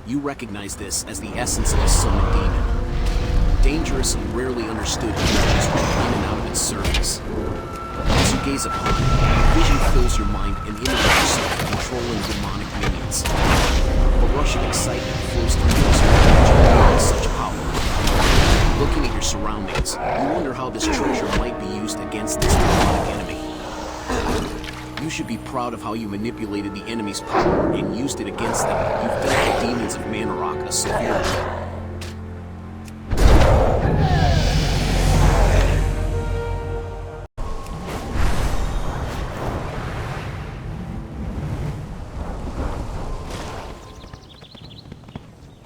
You recognize this as the essence of a summoned demon. Dangerous and rarely understood creatures run in and out of its surface. As you gaze upon it, vision fills your mind and image of yourself controlling demonic minions. A rush of excitement flows through you as you imagine such power. Looking at your surroundings, you wonder how this treasure might be used against this demonic enemy. You should be proud of how you manipulated the enemy's power and used it against them. You've dealt the demons of Manarok a severe blow.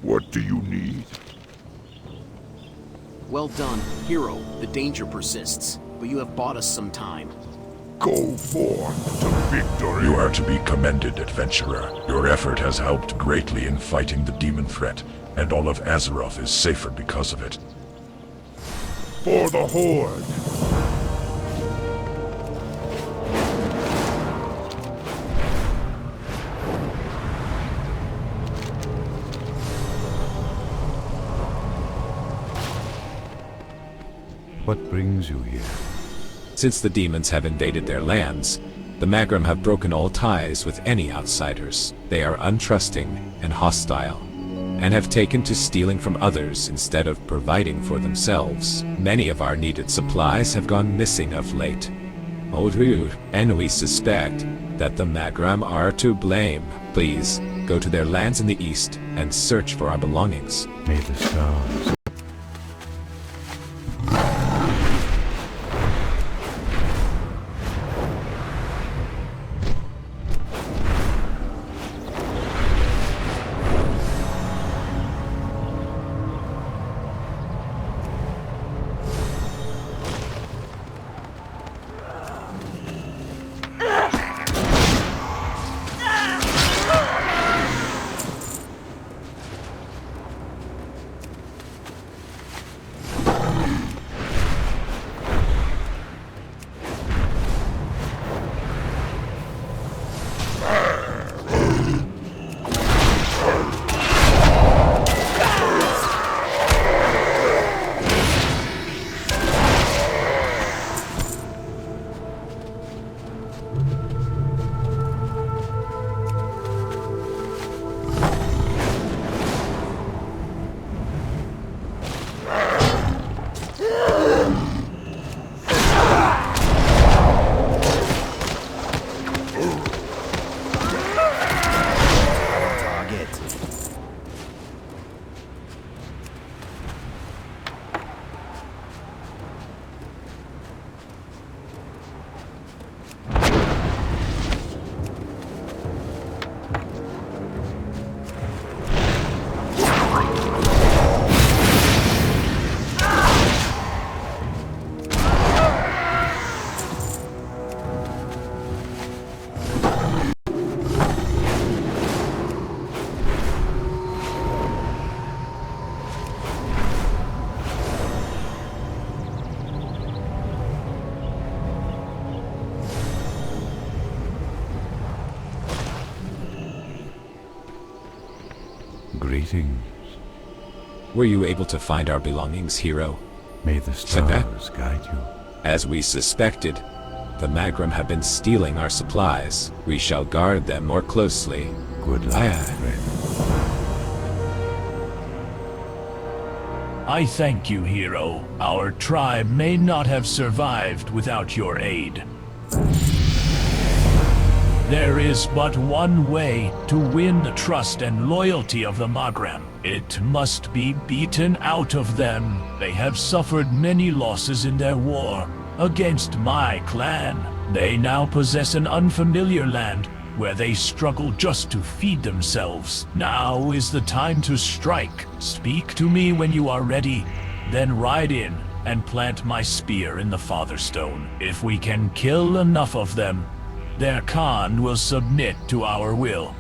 What do you need? Well done, hero. The danger persists, but you have bought us some time. Go forth to victory. You are to be commended, adventurer. Your effort has helped greatly in fighting the demon threat, and all of Azeroth is safer because of it. For the Horde. What brings you here? Since the demons have invaded their lands, the Magrum have broken all ties with any outsiders. They are untrusting and hostile, and have taken to stealing from others instead of providing for themselves. Many of our needed supplies have gone missing of late. And we suspect that the Magrum are to blame. Please, go to their lands in the east and search for our belongings. May the stars... Greetings. Were you able to find our belongings, hero? May the stars guide you. As we suspected, the Magrum have been stealing our supplies. We shall guard them more closely. Good luck, friend. I thank you, hero. Our tribe may not have survived without your aid. There is but one way to win the trust and loyalty of the Magrum. It must be beaten out of them. They have suffered many losses in their war against my clan. They now possess an unfamiliar land where they struggle just to feed themselves. Now is the time to strike. Speak to me when you are ready, then ride in and plant my spear in the Fatherstone. If we can kill enough of them, their Khan will submit to our will.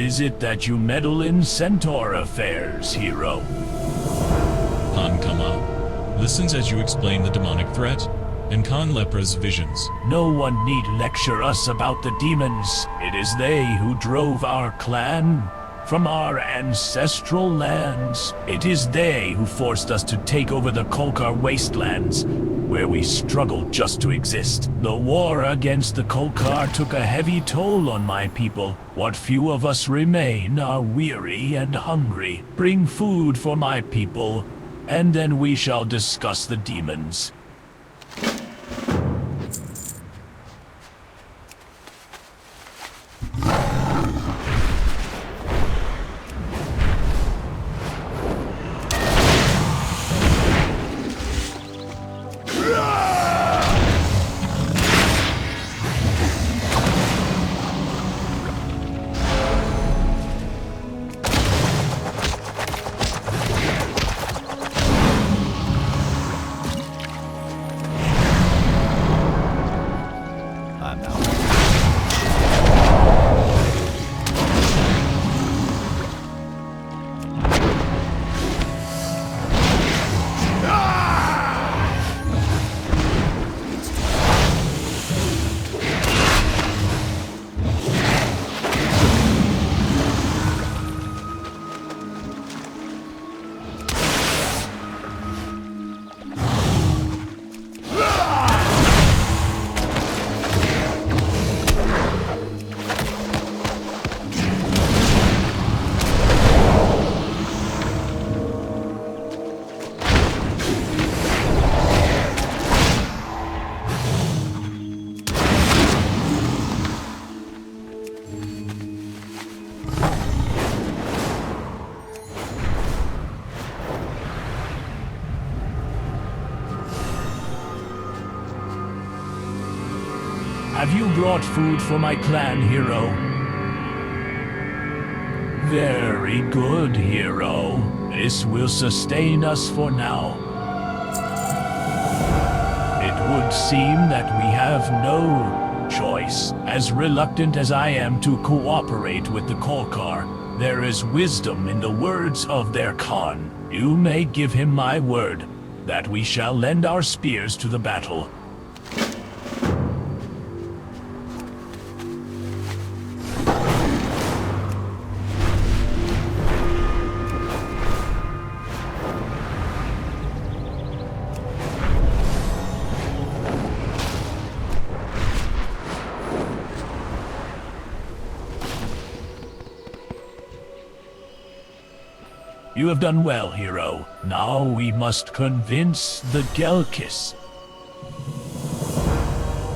is it that you meddle in Centaur affairs, hero? Han Kama listens as you explain the demonic threat and Khan Lepra's visions. No one need lecture us about the demons. It is they who drove our clan from our ancestral lands. It is they who forced us to take over the Kolkar wastelands, where we struggled just to exist. The war against the Kolkar took a heavy toll on my people. What few of us remain are weary and hungry. Bring food for my people, and then we shall discuss the demons. Have you brought food for my clan, hero? Very good, hero. This will sustain us for now. It would seem that we have no choice. As reluctant as I am to cooperate with the Kolkar, there is wisdom in the words of their Khan. You may give him my word that we shall lend our spears to the battle. You have done well, hero. Now we must convince the Gelkis.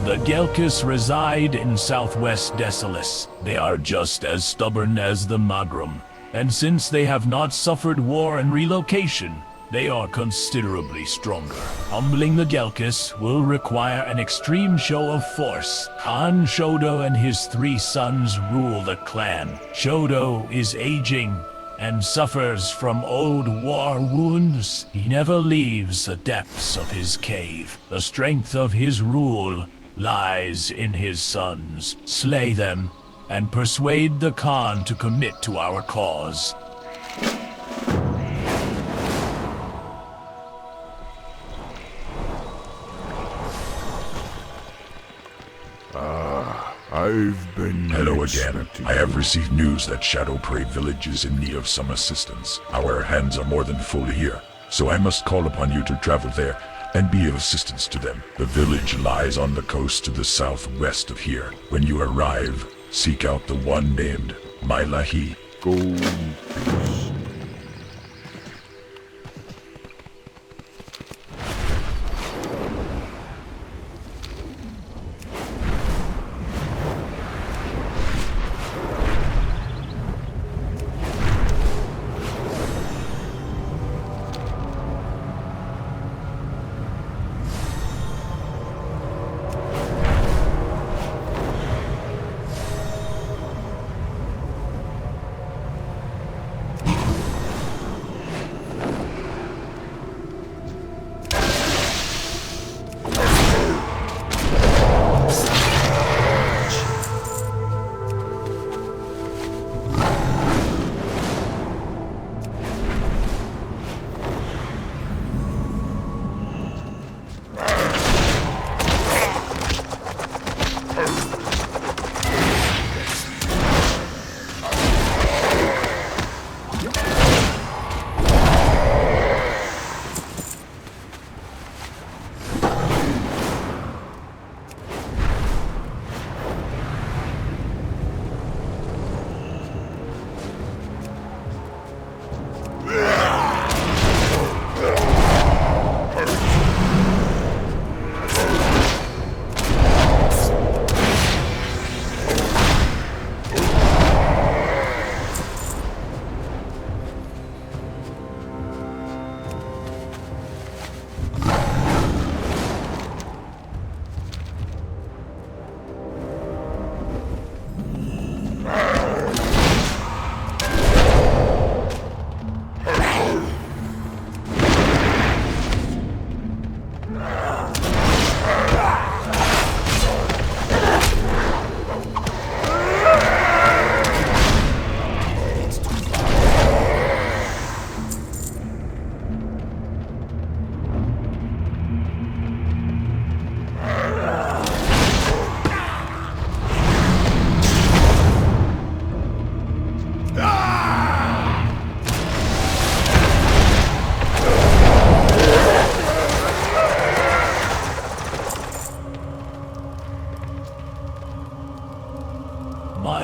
The Gelkis reside in southwest Desolace. They are just as stubborn as the Magrum, and since they have not suffered war and relocation, they are considerably stronger. Humbling the Gelkis will require an extreme show of force. Khan Shodo and his 3 sons rule the clan. Shodo is aging and suffers from old war wounds. He never leaves the depths of his cave. The strength of his rule lies in his sons. Slay them and persuade the Khan to commit to our cause. I've been... Hello again. I have received news that Shadow Prey Village is in need of some assistance. Our hands are more than full here, so I must call upon you to travel there and be of assistance to them. The village lies on the coast to the southwest of here. When you arrive, seek out the one named Mailahi. Go in peace.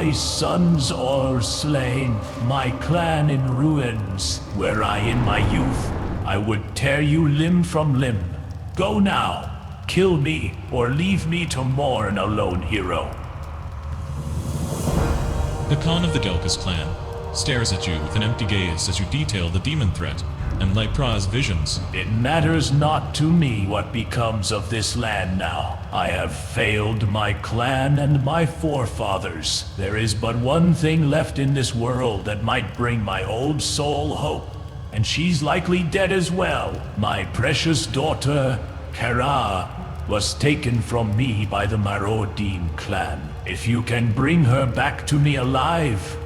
My sons all slain, my clan in ruins. Were I in my youth, I would tear you limb from limb. Go now, kill me, or leave me to mourn a lone hero. The Khan of the Delkus clan stares at you with an empty gaze as you detail the demon threat and Lypra's visions. It matters not to me what becomes of this land now. I have failed my clan and my forefathers. There is but one thing left in this world that might bring my old soul hope, and she's likely dead as well. My precious daughter, Kara, was taken from me by the Marodin clan. If you can bring her back to me alive,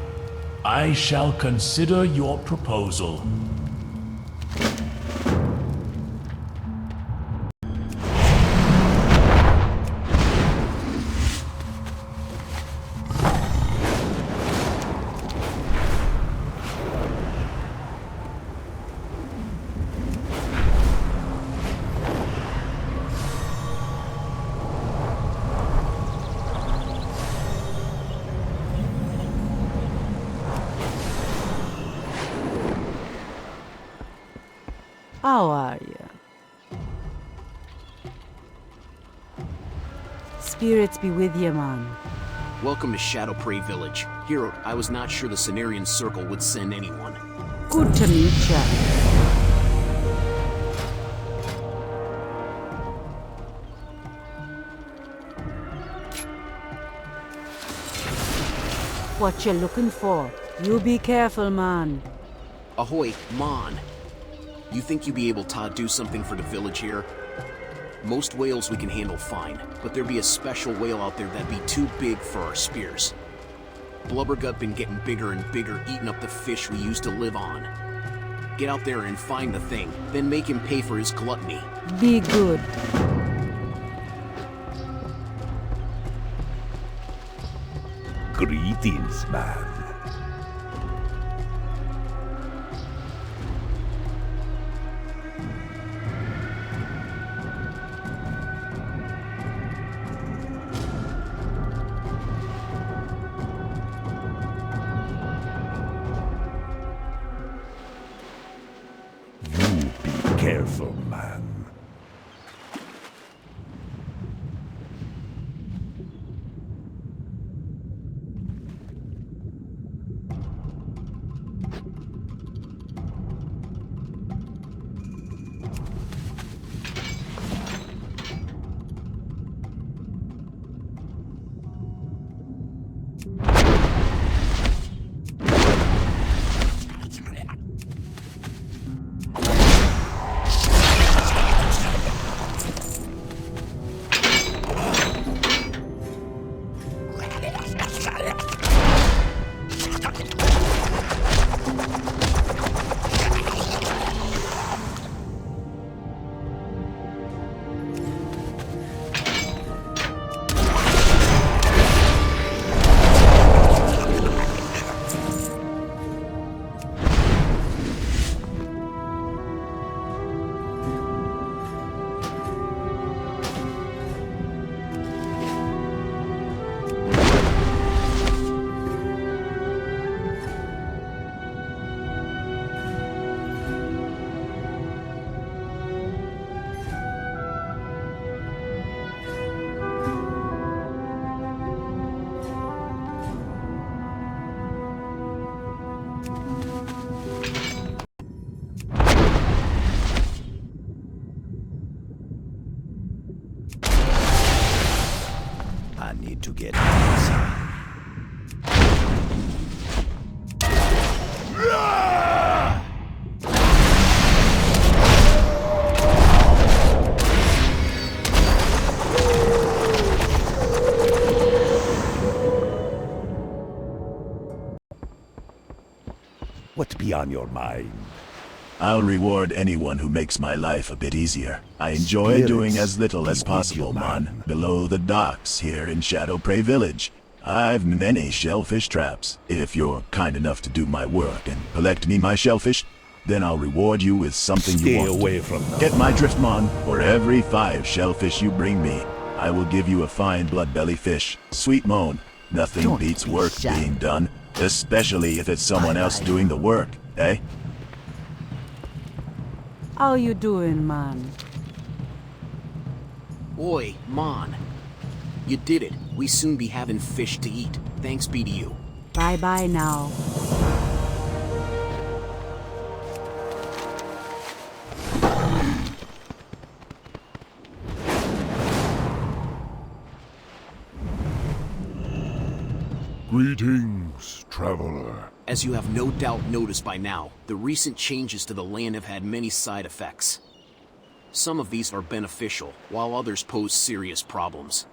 I shall consider your proposal. How are you? Spirits be with you, man. Welcome to Shadow Prey Village. Hero, I was not sure the Cenarian Circle would send anyone. Good to meet ya. What you looking for? You be careful, man. Ahoy, Mon. You think you be able to do something for the village here? Most whales we can handle fine, but there be a special whale out there that be too big for our spears. Blubbergut been getting bigger and bigger, eating up the fish we used to live on. Get out there and find the thing, then make him pay for his gluttony. Be good. Greetings, man. Careful, man. I need to get inside. What be on your mind? I'll reward anyone who makes my life a bit easier. I enjoy Spirits doing as little as be with possible, you, Mon. man. Below the docks here in Shadow Prey Village, I've many shellfish traps. If you're kind enough to do my work and collect me my shellfish, then I'll reward you with something Stay you want. away from them. Get my drift, Mon. For every 5 shellfish you bring me, I will give you a fine bloodbelly fish. Sweet Moan, Nothing Don't beats be work shy. being done, especially if it's someone else doing the work, eh? How you doing, man? Oi, Mon. You did it. We soon be having fish to eat. Thanks be to you. Bye-bye now. Greetings, traveler. As you have no doubt noticed by now, the recent changes to the land have had many side effects. Some of these are beneficial, while others pose serious problems.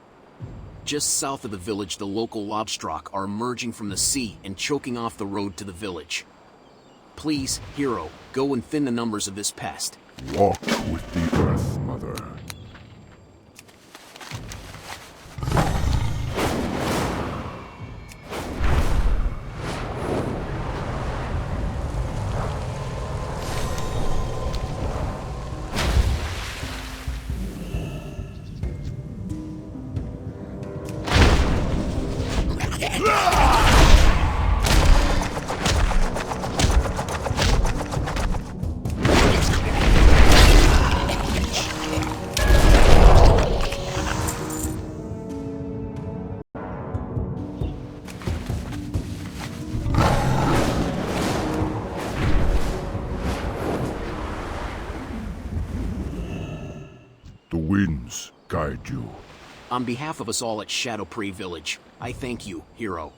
Just south of the village, the local lobstrock are emerging from the sea and choking off the road to the village. Please, hero, go and thin the numbers of this pest. Walk with the Earth Mother. The winds guide you. On behalf of us all at Shadowprey Village, I thank you, hero.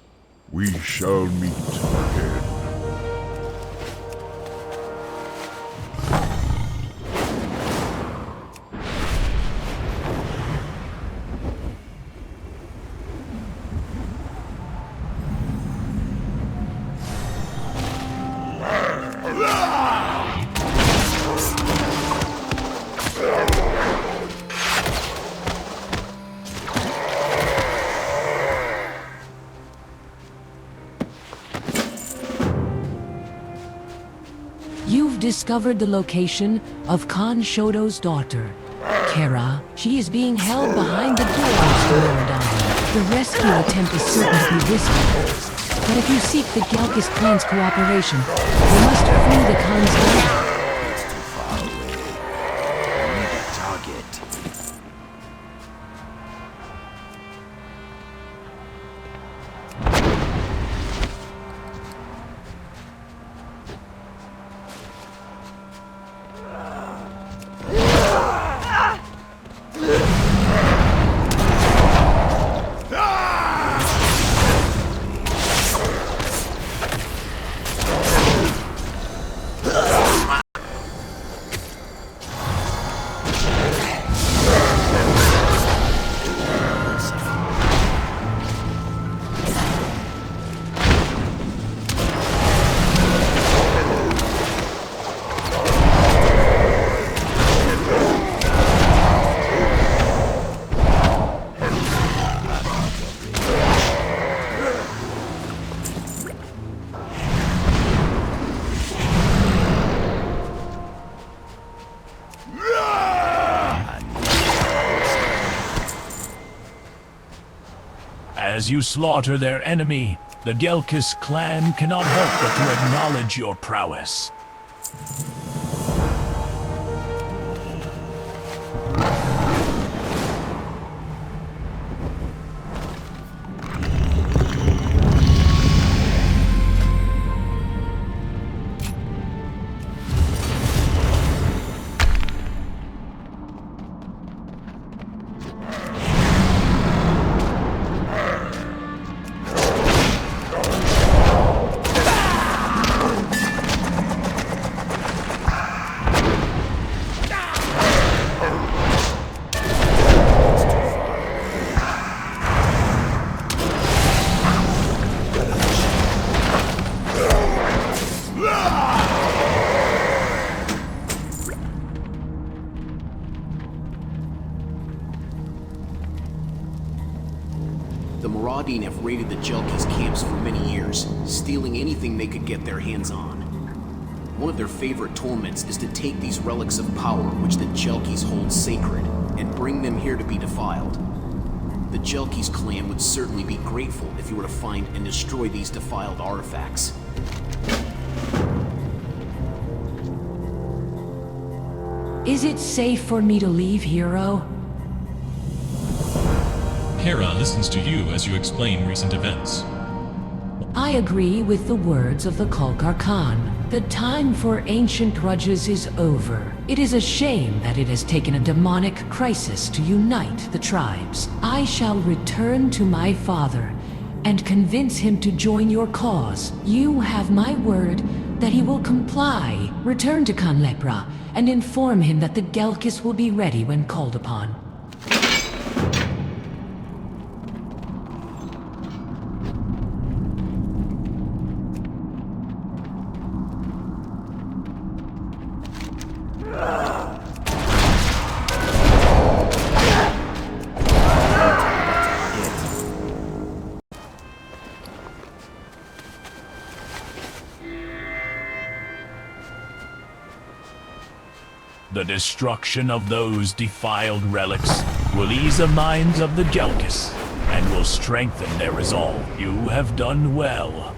We shall meet again. You've discovered the location of Khan Shodo's daughter, Kara. She is being held behind the doors to Loredana. The rescue attempt is certain to be risky, but if you seek the Galkis clan's cooperation, you must free the Khan's daughter. It's too far away. I need a target. As you slaughter their enemy, the Gelkis clan cannot help but to acknowledge your prowess. The Maraudin have raided the Jelkis camps for many years, stealing anything they could get their hands on. One of their favorite torments is to take these relics of power which the Jelkis hold sacred, and bring them here to be defiled. The Jelkis clan would certainly be grateful if you were to find and destroy these defiled artifacts. Is it safe for me to leave, hero? Hera listens to you as you explain recent events. I agree with the words of the Kolkar Khan. The time for ancient grudges is over. It is a shame that it has taken a demonic crisis to unite the tribes. I shall return to my father and convince him to join your cause. You have my word that he will comply. Return to Khan Lepra and inform him that the Gelkis will be ready when called upon. The destruction of those defiled relics will ease the minds of the Jelkis and will strengthen their resolve. You have done well.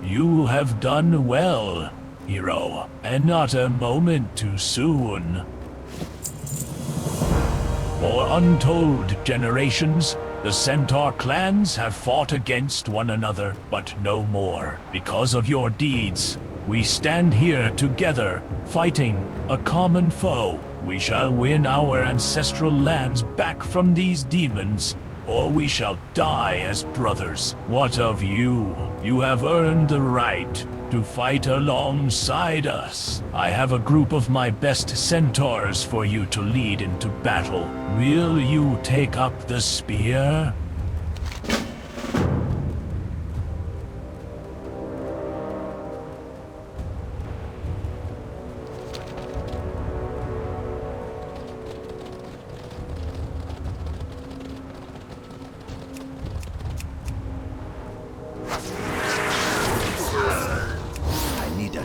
You have done well, hero, and not a moment too soon. For untold generations, the Centaur clans have fought against one another, but no more. Because of your deeds, we stand here together, fighting a common foe. We shall win our ancestral lands back from these demons, or we shall die as brothers. What of you? You have earned the right to fight alongside us. I have a group of my best centaurs for you to lead into battle. Will you take up the spear?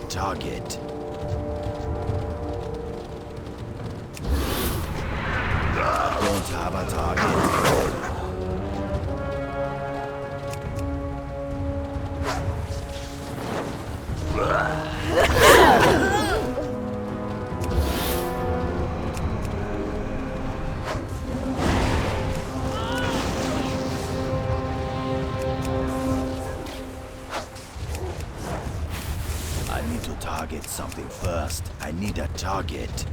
Target. Don't have a target. I need to target something first. I need a target.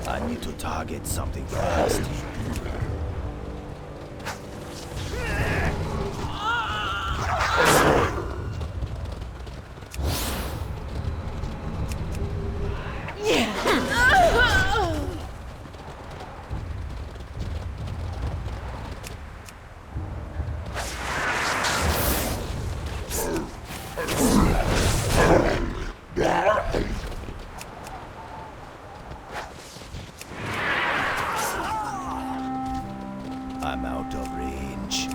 I need to target something first. I'm out of range.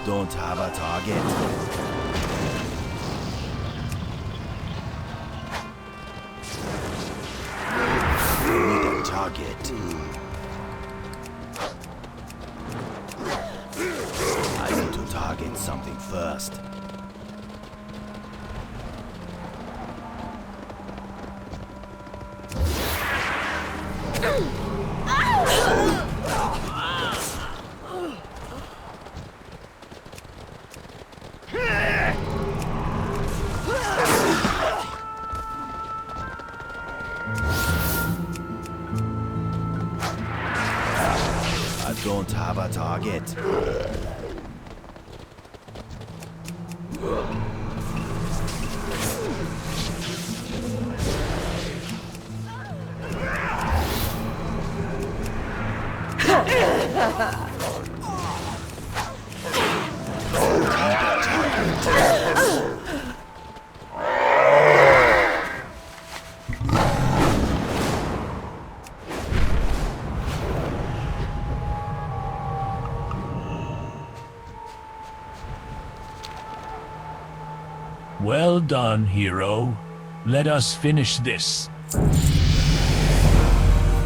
Don't have a target. target. I need to target something first. I don't have a target. Well done, hero. Let us finish this.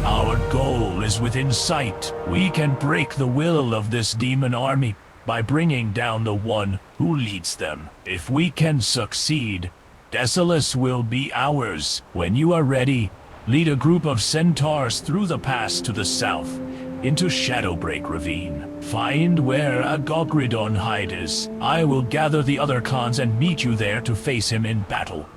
Our goal is within sight. We can break the will of this demon army by bringing down the one who leads them. If we can succeed, Desolace will be ours. When you are ready, lead a group of centaurs through the pass to the south, into Shadowbreak Ravine. Find where Agogridon hides. I will gather the other cons and meet you there to face him in battle.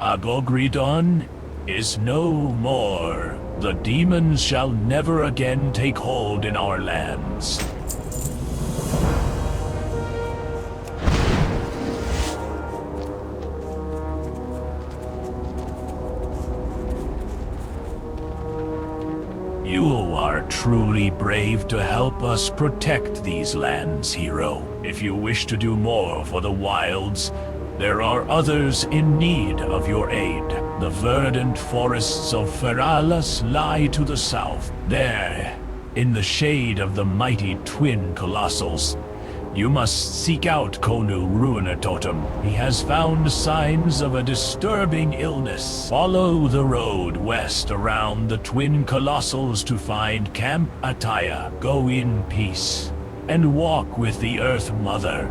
Agogridon is no more. The demons shall never again take hold in our lands. You are truly brave to help us protect these lands, hero. If you wish to do more for the wilds, there are others in need of your aid. The verdant forests of Feralas lie to the south. There, in the shade of the mighty twin colossals, you must seek out Konu Ruiner Totem. He has found signs of a disturbing illness. Follow the road west around the twin colossals to find Camp Ataya. Go in peace, and walk with the Earth Mother.